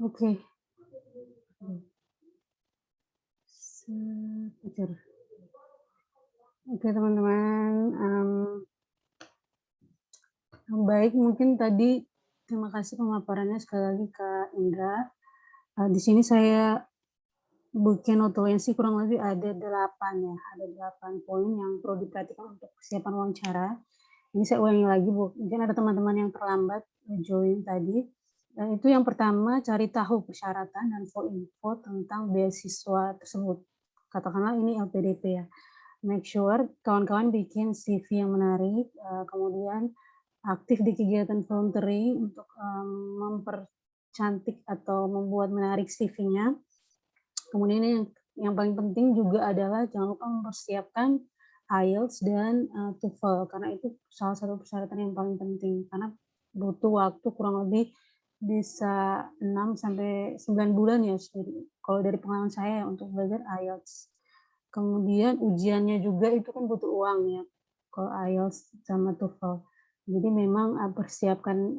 Oke. Sebentar. Oke teman-teman, baik mungkin tadi terima kasih pemaparannya sekali lagi Kak Indra. Di sini saya bikin notulensi kurang lebih ada 8 ya, ada 8 poin yang perlu diperhatikan untuk persiapan wawancara. Ini saya ulangi lagi Bu, mungkin ada teman-teman yang terlambat join tadi. Itu yang pertama, cari tahu persyaratan dan info tentang beasiswa tersebut. Katakanlah ini LPDP ya. Make sure kawan-kawan bikin CV yang menarik, kemudian aktif di kegiatan voluntary untuk mempercantik atau membuat menarik CV-nya. Kemudian yang paling penting juga adalah jangan lupa mempersiapkan IELTS dan TOEFL karena itu salah satu persyaratan yang paling penting karena butuh waktu kurang lebih bisa 6 sampai 9 bulan ya kalau dari pengalaman saya untuk belajar IELTS. Kemudian ujiannya juga itu kan butuh uang ya kalau IELTS sama TOEFL. Jadi memang persiapkan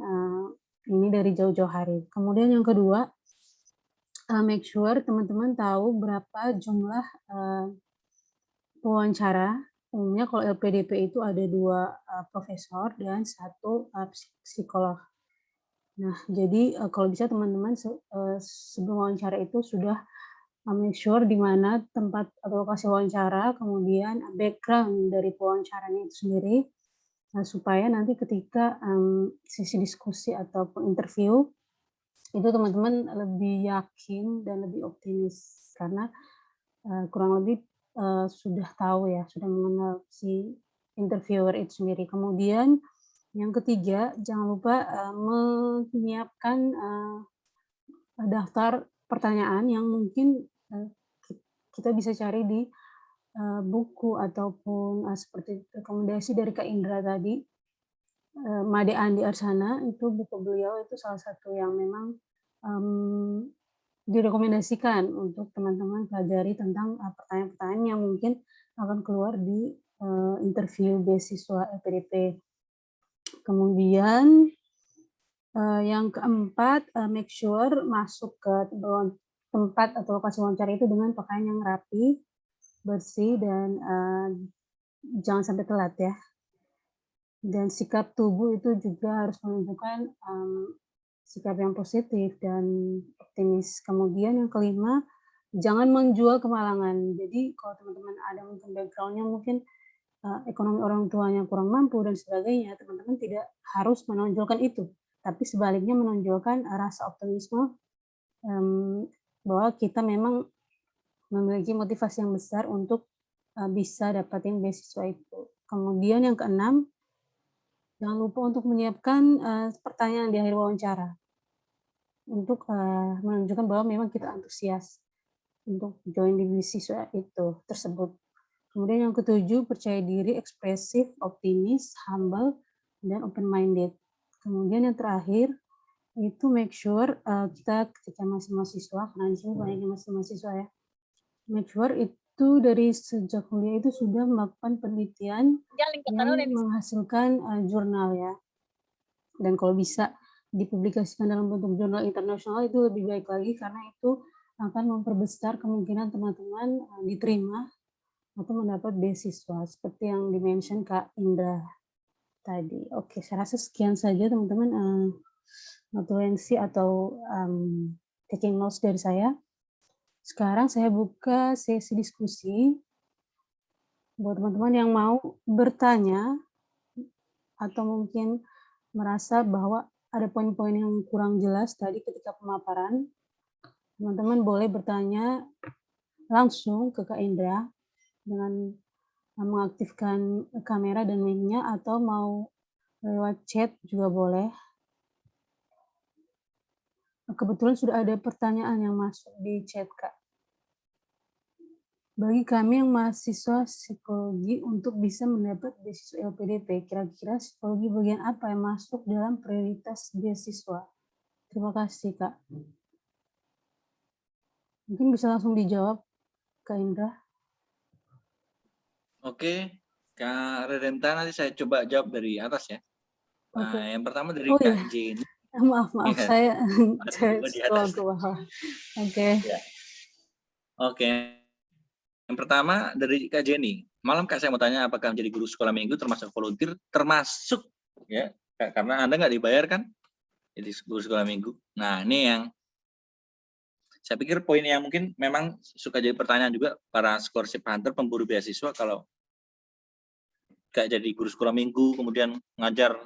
ini dari jauh-jauh hari. Kemudian yang kedua, make sure teman-teman tahu berapa jumlah wawancara. Umumnya kalau LPDP itu ada 2 profesor dan 1 psikolog. Nah, jadi kalau bisa teman-teman sebelum wawancara itu sudah make sure di mana tempat atau lokasi wawancara, kemudian background dari pewawancaranya itu sendiri, supaya nanti ketika sesi diskusi ataupun interview itu teman-teman lebih yakin dan lebih optimis karena kurang lebih sudah tahu ya, sudah mengenal si interviewer itu sendiri. Kemudian yang ketiga, jangan lupa menyiapkan daftar pertanyaan yang mungkin kita bisa cari di buku ataupun seperti rekomendasi dari Kak Indra tadi. Made Andi Arsana itu buku beliau itu salah satu yang memang direkomendasikan untuk teman-teman pelajari tentang pertanyaan-pertanyaan yang mungkin akan keluar di interview beasiswa LPDP. Kemudian yang keempat, make sure masuk ke tempat atau lokasi wawancara itu dengan pakaian yang rapi, bersih, dan jangan sampai telat ya. Dan sikap tubuh itu juga harus menunjukkan sikap yang positif dan optimis. Kemudian yang kelima, jangan menjual kemalangan. Jadi kalau teman-teman ada mungkin background-nya mungkin ekonomi orang tuanya kurang mampu dan sebagainya, teman-teman tidak harus menonjolkan itu, tapi sebaliknya menonjolkan rasa optimisme bahwa kita memang memiliki motivasi yang besar untuk bisa dapatin beasiswa itu. Kemudian yang keenam, jangan lupa untuk menyiapkan pertanyaan di akhir wawancara untuk menunjukkan bahwa memang kita antusias untuk join di beasiswa itu tersebut. Kemudian yang ketujuh, percaya diri, ekspresif, optimis, humble, dan open-minded. Kemudian yang terakhir, itu make sure kita ketika masih mahasiswa, karena di sini banyaknya masih mahasiswa ya, make sure itu dari sejak kuliah itu sudah melakukan penelitian yang menghasilkan jurnal ya. Dan kalau bisa dipublikasikan dalam bentuk jurnal internasional itu lebih baik lagi karena itu akan memperbesar kemungkinan teman-teman diterima atau mendapat beasiswa seperti yang dimention Kak Indra tadi. Oke, saya rasa sekian saja teman-teman notulensi atau taking notes dari saya. Sekarang saya buka sesi diskusi buat teman-teman yang mau bertanya atau mungkin merasa bahwa ada poin-poin yang kurang jelas tadi ketika pemaparan, teman-teman boleh bertanya langsung ke Kak Indra dengan mengaktifkan kamera dan mic-nya, atau mau lewat chat juga boleh. Kebetulan sudah ada pertanyaan yang masuk di chat, Kak. Bagi kami yang mahasiswa psikologi untuk bisa mendapat beasiswa LPDP, kira-kira psikologi bagian apa yang masuk dalam prioritas beasiswa? Terima kasih, Kak. Mungkin bisa langsung dijawab, Kak Indra. Oke, Kak Redenta nanti saya coba jawab dari atas ya. Oke. Yang pertama dari Oh Kak iya, Jenny. maaf, Iya. saya Coba di scroll atas. ke bawah. Oke. Ya. Oke. Yang pertama dari Kak Jenny. Malam Kak, saya mau tanya apakah menjadi guru sekolah minggu termasuk volunteer? Termasuk ya, karena Anda nggak dibayar kan? Jadi guru sekolah minggu. Nah, ini yang saya pikir poin yang mungkin memang suka jadi pertanyaan juga para scholarship hunter, pemburu beasiswa, kalau kayak jadi guru sekolah minggu, kemudian ngajar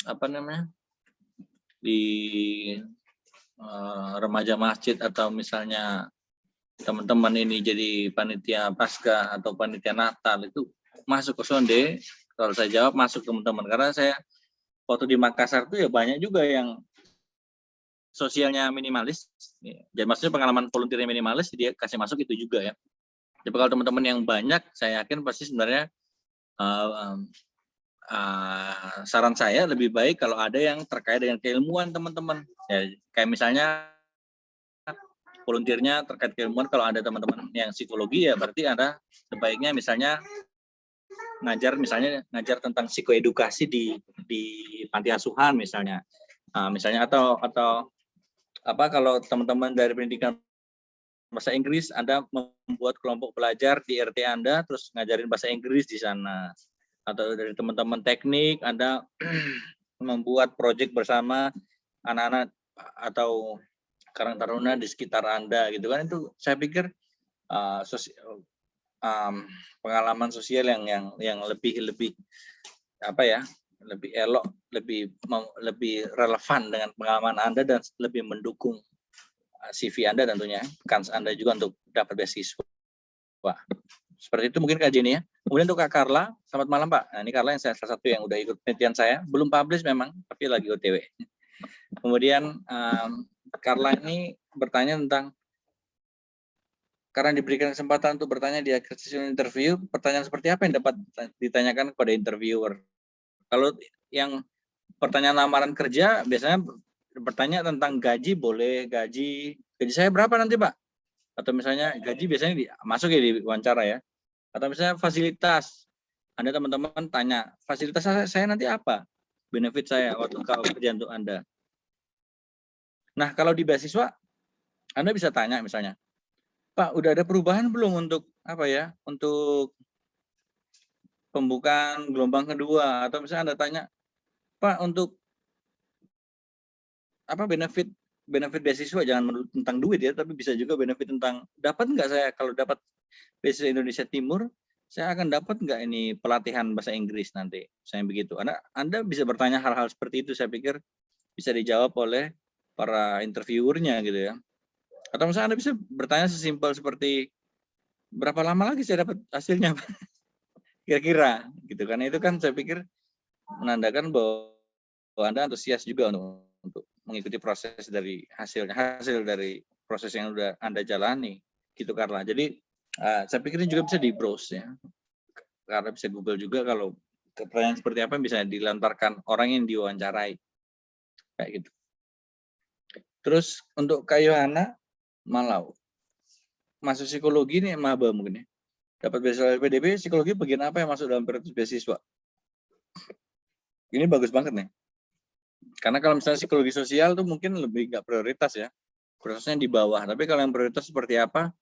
apa namanya di remaja masjid, atau misalnya teman-teman ini jadi panitia Paskah atau panitia Natal, itu masuk ke Sonde. Kalau saya jawab masuk, teman-teman, karena saya waktu di Makassar itu ya banyak juga yang sosialnya minimalis. Jadi maksudnya pengalaman volunteernya minimalis, dia kasih masuk itu juga ya. Jadi kalau teman-teman yang banyak, saya yakin pasti sebenarnya saran saya lebih baik kalau ada yang terkait dengan keilmuan teman-teman. Ya, kayak misalnya volunteernya terkait keilmuan, kalau ada teman-teman yang psikologi ya berarti ada sebaiknya misalnya ngajar tentang psikoedukasi di panti asuhan misalnya. Misalnya atau apa, kalau teman-teman dari pendidikan bahasa Inggris, Anda membuat kelompok belajar di RT Anda terus ngajarin bahasa Inggris di sana. Atau dari teman-teman teknik, Anda membuat proyek bersama anak-anak atau Karang Taruna di sekitar Anda gitu kan. Itu saya pikir pengalaman sosial yang lebih apa ya, lebih elok, lebih relevan dengan pengalaman Anda dan lebih mendukung CV Anda tentunya, kans Anda juga untuk dapat beasiswa. Seperti itu mungkin Kak Jenny ya. Kemudian untuk Kak Carla, selamat malam Pak. Nah, ini Carla yang salah satu yang udah ikut penelitian saya, belum publish memang, tapi lagi OTW. Kemudian Carla ini bertanya tentang, karena diberikan kesempatan untuk bertanya di akhir sesi interview, pertanyaan seperti apa yang dapat ditanyakan kepada interviewer? Kalau yang pertanyaan lamaran kerja, biasanya bertanya tentang gaji, boleh gaji saya berapa nanti Pak? Atau misalnya gaji biasanya masuk ya di wawancara ya. Atau misalnya fasilitas, Anda teman-teman tanya, fasilitas saya nanti apa? Benefit saya waktu kalau kerja untuk Anda. Nah, kalau di beasiswa, Anda bisa tanya misalnya, Pak, udah ada perubahan belum untuk apa ya? Untuk pembukaan gelombang kedua, atau misalnya Anda tanya, Pak, untuk apa benefit beasiswa, jangan menurut tentang duit ya, tapi bisa juga benefit tentang dapat nggak saya kalau dapat beasiswa Indonesia Timur, saya akan dapat nggak ini pelatihan bahasa Inggris nanti, saya begitu. Anda bisa bertanya hal-hal seperti itu, saya pikir bisa dijawab oleh para interviewernya gitu ya. Atau misalnya Anda bisa bertanya sesimpel seperti, berapa lama lagi saya dapat hasilnya kira-kira gitu kan. Itu kan saya pikir menandakan bahwa Anda antusias juga untuk mengikuti proses dari hasil dari proses yang udah Anda jalani gitu Carla. Jadi saya pikir ini juga bisa di browse ya, karena bisa Google juga kalau pertanyaan seperti apa bisa dilantarkan orang yang diwawancarai kayak gitu. Terus untuk Kak Yohana Malau, masuk psikologi nih maba mungkin ya, dapat beasiswa LPDP, psikologi bagian apa yang masuk dalam prioritas beasiswa? Ini bagus banget nih, karena kalau misalnya psikologi sosial tuh mungkin lebih nggak prioritas ya, prosesnya di bawah. Tapi kalau yang prioritas seperti apa,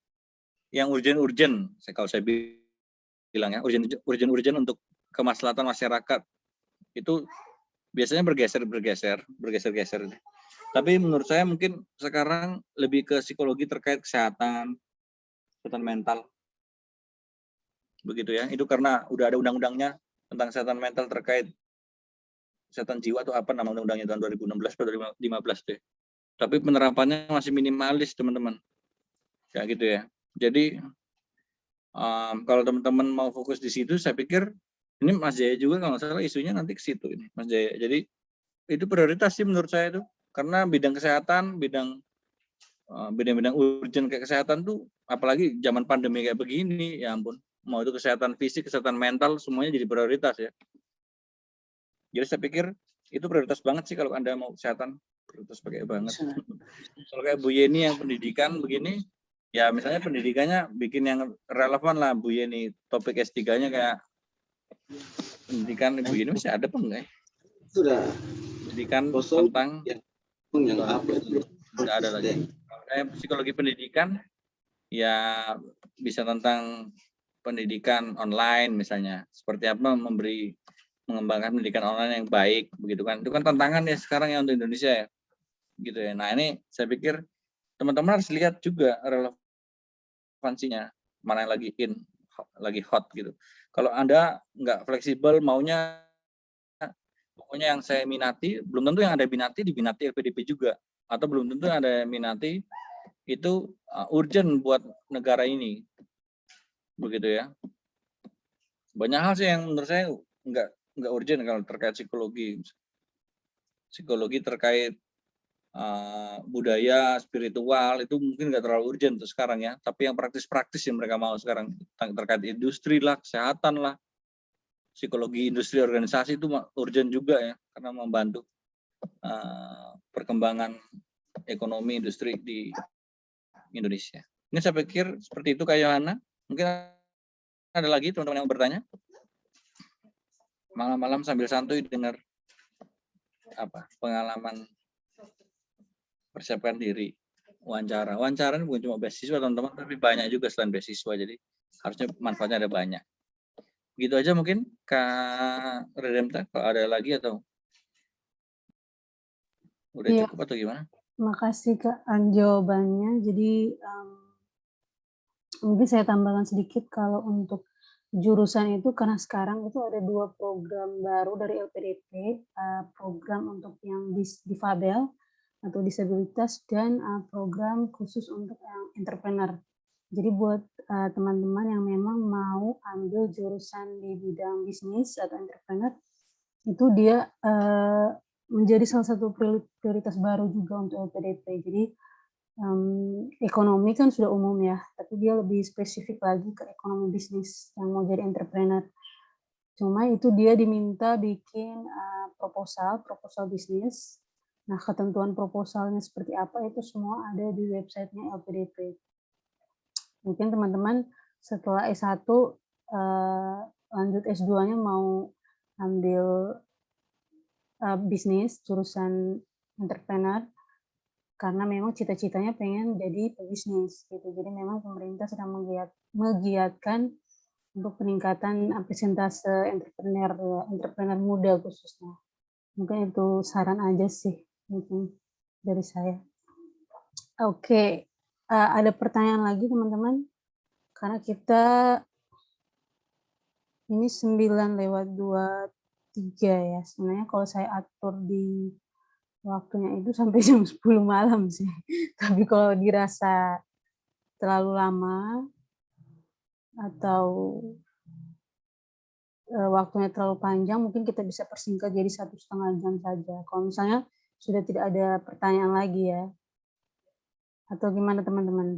yang urgent, kalau saya bilang ya, urgent untuk kemaslahatan masyarakat, itu biasanya bergeser. Tapi menurut saya mungkin sekarang lebih ke psikologi terkait kesehatan mental. Begitu ya, itu karena udah ada undang-undangnya tentang kesehatan mental terkait kesehatan jiwa atau apa nama undang-undangnya tahun 2016 atau 2015 deh. Tapi penerapannya masih minimalis teman-teman. Kayak gitu ya. Jadi kalau teman-teman mau fokus di situ, saya pikir ini Mas Jaya juga kalau nggak salah isunya nanti ke situ ini Mas Jaya. Jadi itu prioritas sih menurut saya itu, karena bidang kesehatan, bidang-bidang urgent kayak kesehatan tuh, apalagi zaman pandemi kayak begini, ya ampun, mau itu kesehatan fisik, kesehatan mental, semuanya jadi prioritas ya. Jadi saya pikir itu prioritas banget sih kalau Anda mau kesehatan, prioritas pakai banget. Kalau kayak Bu Yeni yang pendidikan begini, ya misalnya pendidikannya bikin yang relevan lah Bu Yeni, topik S3-nya kayak pendidikan Bu Yeni masih ada apa enggak ya? Sudah. Pendidikan Kosong, tentang yang apa itu? sudah ada lagi. Kayak psikologi pendidikan ya bisa tentang pendidikan online misalnya, seperti apa mengembangkan pendidikan online yang baik begitu kan. Itu kan tantangan ya sekarang ya untuk Indonesia ya. Gitu ya. Nah, ini saya pikir teman-teman harus lihat juga relevansinya, mana yang lagi hot gitu. Kalau Anda nggak fleksibel maunya pokoknya yang saya minati, belum tentu yang Anda diminati LPDP juga, atau belum tentu yang Anda minati itu urgent buat negara ini. Begitu ya. Banyak hal sih yang menurut saya nggak urgent kalau terkait psikologi. Psikologi terkait budaya, spiritual itu mungkin nggak terlalu urgent tuh sekarang ya. Tapi yang praktis-praktis yang mereka mau sekarang terkait industri lah, kesehatan lah, psikologi industri organisasi itu urgent juga ya, karena membantu perkembangan ekonomi industri di Indonesia. Ini saya pikir seperti itu Kak Yohana. Mungkin ada lagi teman-teman yang bertanya? Malam-malam sambil santuy dengar pengalaman persiapkan diri, wawancara ini bukan cuma beasiswa teman-teman, tapi banyak juga selain beasiswa, jadi harusnya manfaatnya ada banyak. Gitu aja mungkin Kak Redemta, kalau ada lagi atau udah cukup atau gimana? Makasih Kak jawabannya. Jadi mungkin saya tambahkan sedikit kalau untuk jurusan itu, karena sekarang itu ada 2 program baru dari LPDP, program untuk yang difabel atau disabilitas dan program khusus untuk yang entrepreneur. Jadi buat teman-teman yang memang mau ambil jurusan di bidang bisnis atau entrepreneur, itu dia menjadi salah satu prioritas baru juga untuk LPDP. Jadi ekonomi kan sudah umum ya, tapi dia lebih spesifik lagi ke ekonomi bisnis yang mau jadi entrepreneur. Cuma itu dia diminta bikin proposal bisnis. Nah, ketentuan proposalnya seperti apa itu semua ada di websitenya LPDP. Mungkin teman-teman setelah S1 lanjut S2-nya mau ambil bisnis jurusan entrepreneur, karena memang cita-citanya pengen jadi pebisnis gitu. Jadi memang pemerintah sedang menggiatkan untuk peningkatan persentase entrepreneur muda khususnya. Mungkin itu saran aja sih mungkin dari saya. Oke, ada pertanyaan lagi teman-teman? Karena kita ini 9:23 ya. Sebenarnya kalau saya atur di waktunya itu sampai jam 10 malam sih. Tapi kalau dirasa terlalu lama atau waktunya terlalu panjang, mungkin kita bisa persingkat jadi 1,5 jam saja. Kalau misalnya sudah tidak ada pertanyaan lagi ya. Atau gimana teman-teman?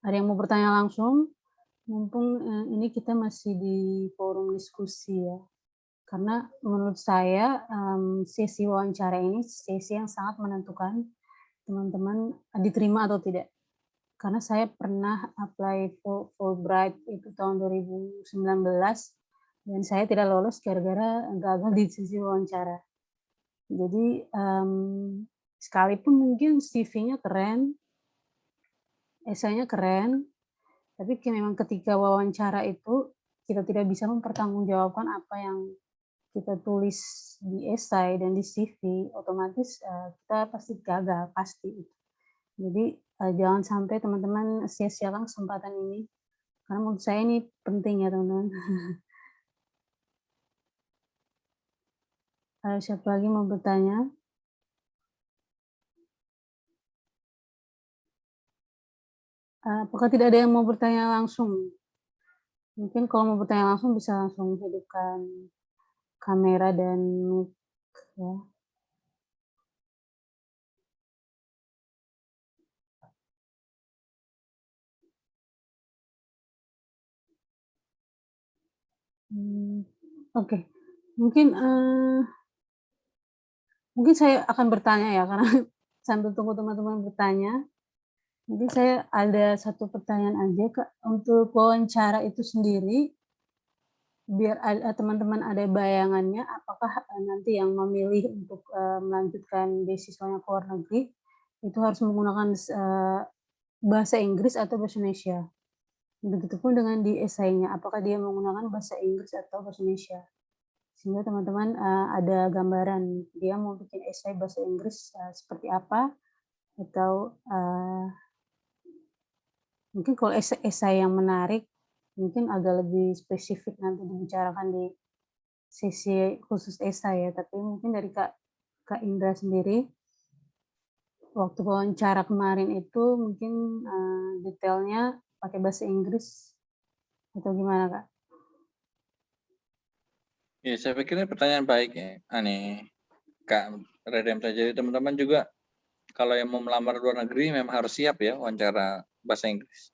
Ada yang mau bertanya langsung? Mumpung ini kita masih di forum diskusi ya. Karena menurut saya sesi wawancara ini sesi yang sangat menentukan teman-teman diterima atau tidak. Karena saya pernah apply Fulbright itu tahun 2019 dan saya tidak lolos gara-gara gagal di sesi wawancara. Jadi sekalipun mungkin CV-nya keren, esainya keren, tapi memang ketika wawancara itu kita tidak bisa mempertanggungjawabkan apa yang kita tulis di esai dan di CV, otomatis kita pasti gagal, pasti. Jadi jangan sampai teman-teman sia-siakan kesempatan ini, karena menurut saya ini penting ya teman-teman. Siapa lagi mau bertanya? Apakah tidak ada yang mau bertanya langsung? Mungkin kalau mau bertanya langsung bisa langsung hidupkan kamera dan mic ya. Oke. Mungkin saya akan bertanya ya, karena sambil tunggu teman-teman bertanya. Mungkin saya ada satu pertanyaan aja, Kak. Untuk wawancara itu sendiri, biar teman-teman ada bayangannya, apakah nanti yang memilih untuk melanjutkan beasiswanya ke luar negeri, itu harus menggunakan bahasa Inggris atau bahasa Indonesia? Begitupun dengan di esainya, apakah dia menggunakan bahasa Inggris atau bahasa Indonesia? Sehingga teman-teman ada gambaran dia mau bikin esai bahasa Inggris seperti apa, atau mungkin kalau esai yang menarik mungkin agak lebih spesifik nanti dibicarakan di sesi khusus esai ya. Tapi mungkin dari Kak Indra sendiri, waktu wawancara kemarin itu mungkin detailnya pakai bahasa Inggris atau gimana, Kak? Ya, saya pikir ini pertanyaan baik ya, Kak Redempta. Jadi teman-teman juga kalau yang mau melamar luar negeri memang harus siap ya wawancara bahasa Inggris.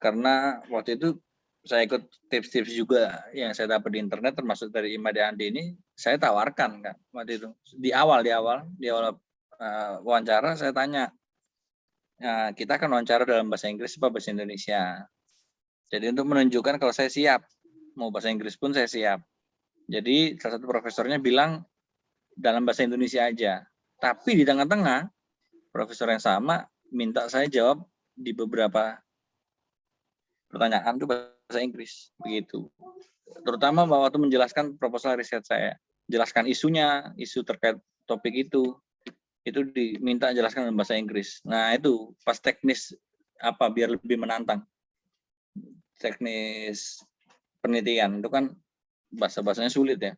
Karena waktu itu saya ikut tips-tips juga yang saya dapat di internet, termasuk dari Imade Andi ini, saya tawarkan Kak waktu itu. Di awal wawancara saya tanya, kita akan wawancara dalam bahasa Inggris atau bahasa Indonesia. Jadi untuk menunjukkan kalau saya siap, mau bahasa Inggris pun saya siap. Jadi salah satu profesornya bilang dalam bahasa Indonesia aja. Tapi di tengah-tengah, profesor yang sama minta saya jawab di beberapa pertanyaan itu bahasa Inggris, begitu. Terutama waktu menjelaskan proposal riset saya, jelaskan isunya, isu terkait topik itu diminta jelaskan dalam bahasa Inggris. Nah itu pas teknis apa biar lebih menantang, teknis penelitian itu kan bahasa-bahasanya sulit ya.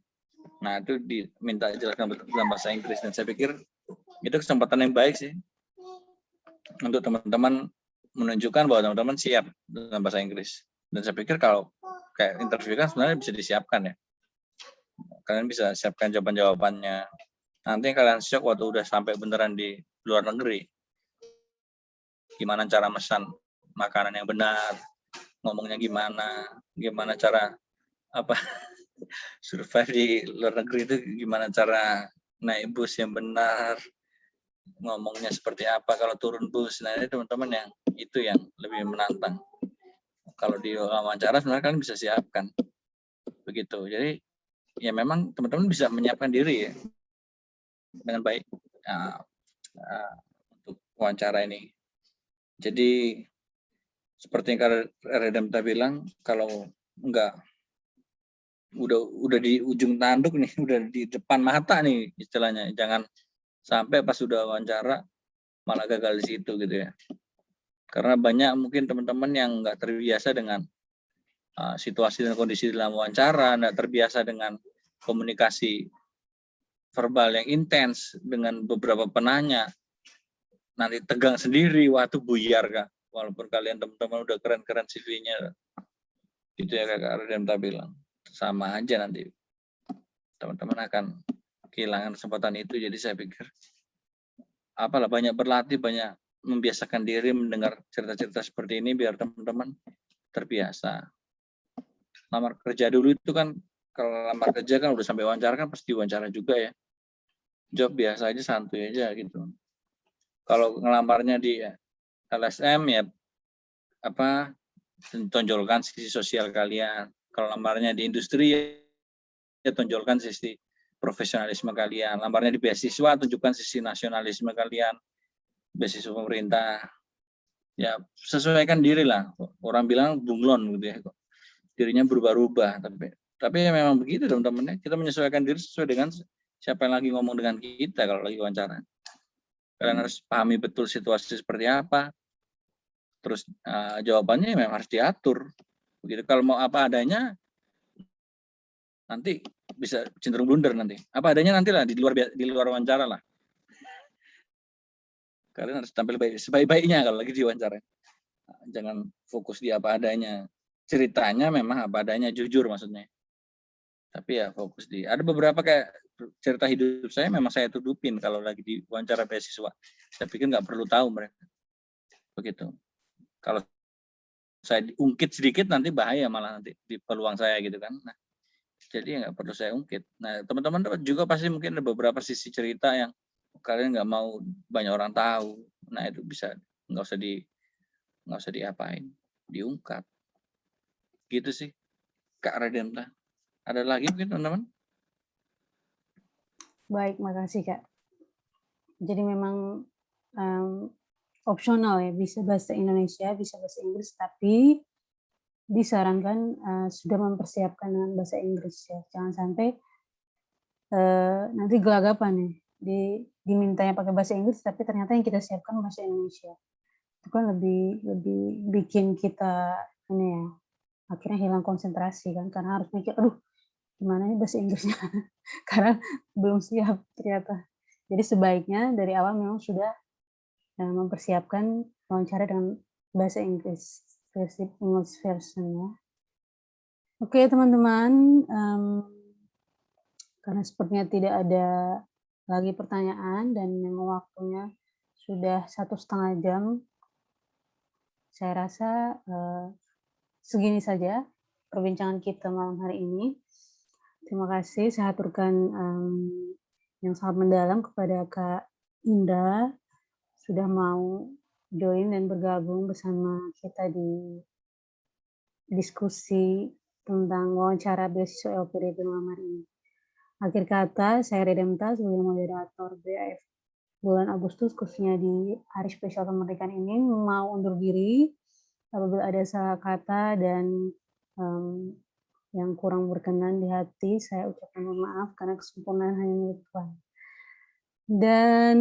Nah itu diminta jelaskan dalam bahasa Inggris, dan saya pikir itu kesempatan yang baik sih untuk teman-teman menunjukkan bahwa teman-teman siap dalam bahasa Inggris. Dan saya pikir kalau kayak interview kan sebenarnya bisa disiapkan ya. Kalian bisa siapkan jawaban-jawabannya. Nanti kalian shock waktu udah sampai beneran di luar negeri. Gimana cara pesan makanan yang benar, ngomongnya gimana cara survive di luar negeri itu, gimana cara naik bus yang benar, ngomongnya seperti apa kalau turun bus. Nah ini teman-teman yang itu yang lebih menantang. Kalau di wawancara sebenarnya kalian bisa siapkan begitu. Jadi ya memang teman-teman bisa menyiapkan diri ya dengan baik untuk wawancara ini. Jadi seperti yang Kak Redempta bilang, kalau enggak udah di ujung tanduk nih, udah di depan mata nih istilahnya, jangan sampai pas sudah wawancara malah gagal di situ gitu ya. Karena banyak mungkin teman-teman yang nggak terbiasa dengan situasi dan kondisi dalam wawancara, nggak terbiasa dengan komunikasi verbal yang intens dengan beberapa penanya, nanti tegang sendiri, waktu buyar Kak. Walaupun kalian teman-teman udah keren-keren CV-nya, gitu ya Kak Redempta bilang, sama aja nanti teman-teman akan kehilangan kesempatan itu. Jadi saya pikir apalah, banyak berlatih, banyak membiasakan diri mendengar cerita-cerita seperti ini biar teman-teman terbiasa. Lamar kerja dulu itu kan, kalau lamar kerja kan udah sampai wawancara kan pasti wawancara juga ya. Job biasa aja, santuy aja gitu. Kalau ngelamarnya di LSM ya tonjolkan sisi sosial kalian. Kalau lamarnya di industri ya tonjolkan sisi profesionalisme kalian. Lamarnya di beasiswa, tunjukkan sisi nasionalisme kalian. Beasiswa pemerintah. Ya sesuaikan diri lah. Orang bilang bunglon gitu ya. Dirinya berubah-ubah, tapi ya memang begitu teman-teman. Kita menyesuaikan diri sesuai dengan siapa yang lagi ngomong dengan kita kalau lagi wawancara. Kalian harus pahami betul situasi seperti apa. Terus jawabannya memang harus diatur. Begitu, kalau mau apa adanya nanti bisa cenderung blunder nanti. Apa adanya nanti lah di luar wawancara lah. Kalian harus tampil baik, sebaik-baiknya kalau lagi diwawancara. Jangan fokus di apa adanya. Ceritanya memang apa adanya, jujur maksudnya. Tapi ya fokus di, ada beberapa kayak cerita hidup saya memang saya tutupin kalau lagi di wawancara beasiswa. Saya pikir nggak perlu tahu mereka. Begitu. Kalau saya ungkit sedikit nanti bahaya malah nanti di peluang saya gitu kan. Nah, jadi nggak perlu saya ungkit. Nah, teman-teman juga pasti mungkin ada beberapa sisi cerita yang kalian nggak mau banyak orang tahu. Nah, itu bisa nggak usah diapain, diungkap. Gitu sih, Kak Radenta. Ada lagi mungkin teman-teman? Baik, makasih Kak. Jadi memang opsional ya, bisa bahasa Indonesia, bisa bahasa Inggris, tapi disarankan sudah mempersiapkan dengan bahasa Inggris ya. Jangan sampai nanti gelagapan ya, dimintanya pakai bahasa Inggris, tapi ternyata yang kita siapkan bahasa Indonesia. Itu kan lebih bikin kita ini ya, akhirnya hilang konsentrasi kan, karena harus mikir, aduh gimana nih bahasa Inggrisnya, karena belum siap ternyata. Jadi sebaiknya dari awal memang sudah mempersiapkan wawancara dengan bahasa Inggris, versi English version ya. Oke teman-teman, karena sepertinya tidak ada lagi pertanyaan dan memang waktunya sudah 1,5 jam, saya rasa segini saja perbincangan kita malam hari ini. Terima kasih, saya aturkan yang sangat mendalam kepada Kak Indra sudah mau join dan bergabung bersama kita di diskusi tentang wawancara beasiswa LPDP malam hari ini. Akhir kata, saya Redemta sebagai moderator BAF bulan Agustus, khususnya di hari spesial kemerdekaan ini, mau undur diri apabila ada salah kata dan yang kurang berkenan di hati, saya ucapkan mohon maaf karena kesempurnaan hanya milik Tuhan. Dan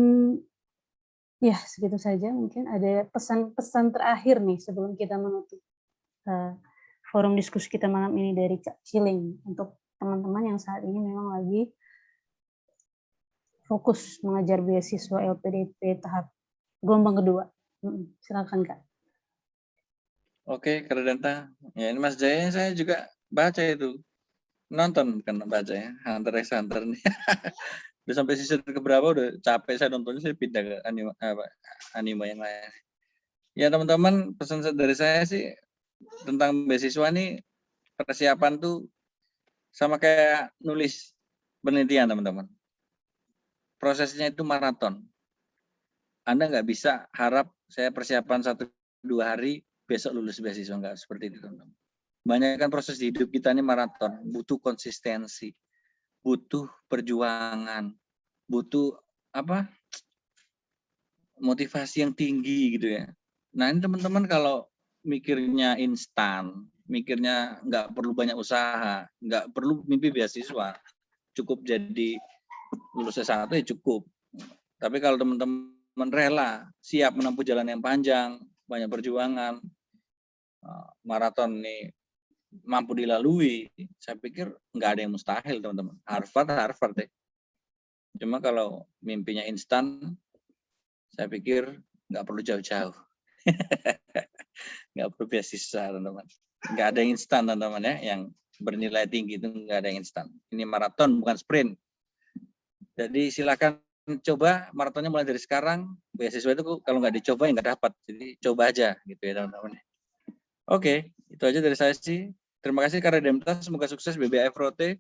ya segitu saja, mungkin ada pesan-pesan terakhir nih sebelum kita menutup forum diskusi kita malam ini dari Kak Ciling untuk teman-teman yang saat ini memang lagi fokus mengajar beasiswa LPDP tahap gelombang kedua. Silakan Kak. Oke, Kak Radenta. Ya ini Mas Jaya saya juga baca itu. Nonton bukan baca ya, Hunter x Hunter nih. Udah sampai season keberapa udah capek saya nontonnya, saya pindah ke anime yang lain. Ya teman-teman, pesan dari saya sih tentang beasiswa nih, persiapan tuh sama kayak nulis penelitian teman-teman. Prosesnya itu maraton. Anda nggak bisa harap saya persiapan 1-2 hari besok lulus beasiswa, nggak seperti itu teman-teman. Banyak kan proses di hidup kita ini maraton, butuh konsistensi, butuh perjuangan, butuh apa? Motivasi yang tinggi gitu ya. Nah ini teman-teman kalau mikirnya instan, mikirnya nggak perlu banyak usaha, nggak perlu mimpi beasiswa, cukup jadi lulus S1 ya cukup. Tapi kalau teman-teman rela, siap menempuh jalan yang panjang, banyak perjuangan, maraton nih mampu dilalui, saya pikir nggak ada yang mustahil teman-teman. Harvard deh. Cuma kalau mimpinya instan, saya pikir nggak perlu jauh-jauh. Nggak perlu beasiswa teman-teman. Nggak ada yang instan teman-teman ya, yang bernilai tinggi itu nggak ada yang instan. Ini maraton bukan sprint. Jadi silakan coba maratonnya mulai dari sekarang. Beasiswa itu kalau nggak dicoba ya nggak dapat. Jadi coba aja gitu ya teman-teman. Oke, itu aja dari saya sih. Terima kasih Kak Redemta, semoga sukses BBF Rote.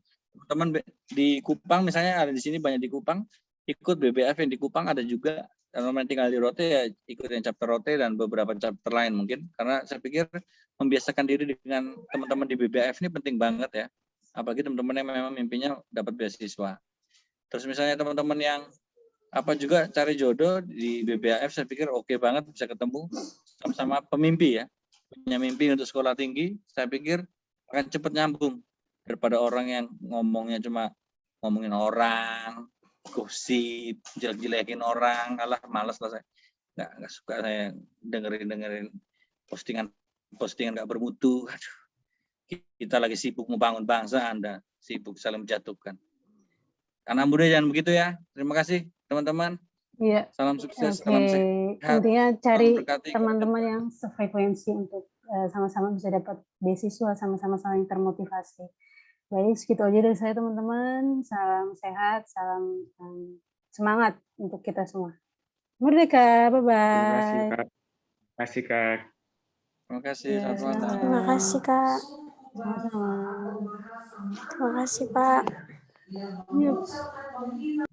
Teman di Kupang misalnya ada di sini banyak di Kupang, ikut BBF yang di Kupang ada juga. Teman-teman tinggal di Rote ya ikut yang chapter Rote dan beberapa chapter lain mungkin. Karena saya pikir membiasakan diri dengan teman-teman di BBF ini penting banget ya. Apalagi teman-teman yang memang mimpinya dapat beasiswa. Terus misalnya teman-teman yang apa juga cari jodoh di BBAF, saya pikir oke banget bisa ketemu sama-sama pemimpi ya. Punya mimpi untuk sekolah tinggi, saya pikir akan cepat nyambung daripada orang yang ngomongnya cuma ngomongin orang, gosip, jelek-jelekin orang, alah malas lah saya. Nggak suka saya dengerin postingan nggak bermutu. Aduh, kita lagi sibuk membangun bangsa, Anda sibuk saling menjatuhkan. Anak muda jangan begitu ya. Terima kasih teman-teman. Iya. Salam sukses, Oke, salam sehat. intinya cari Memberkati. teman-teman yang sefrekuensi untuk sama-sama bisa dapat beasiswa, sama-sama saling termotivasi. Baik, segitu aja dari saya teman-teman. Salam sehat, salam semangat untuk kita semua. Merdeka, bye-bye. Terima kasih Kak. Terima kasih, Iya, selamat malam. Terima kasih Kak. sama-sama. Terima kasih Pak. Yuk.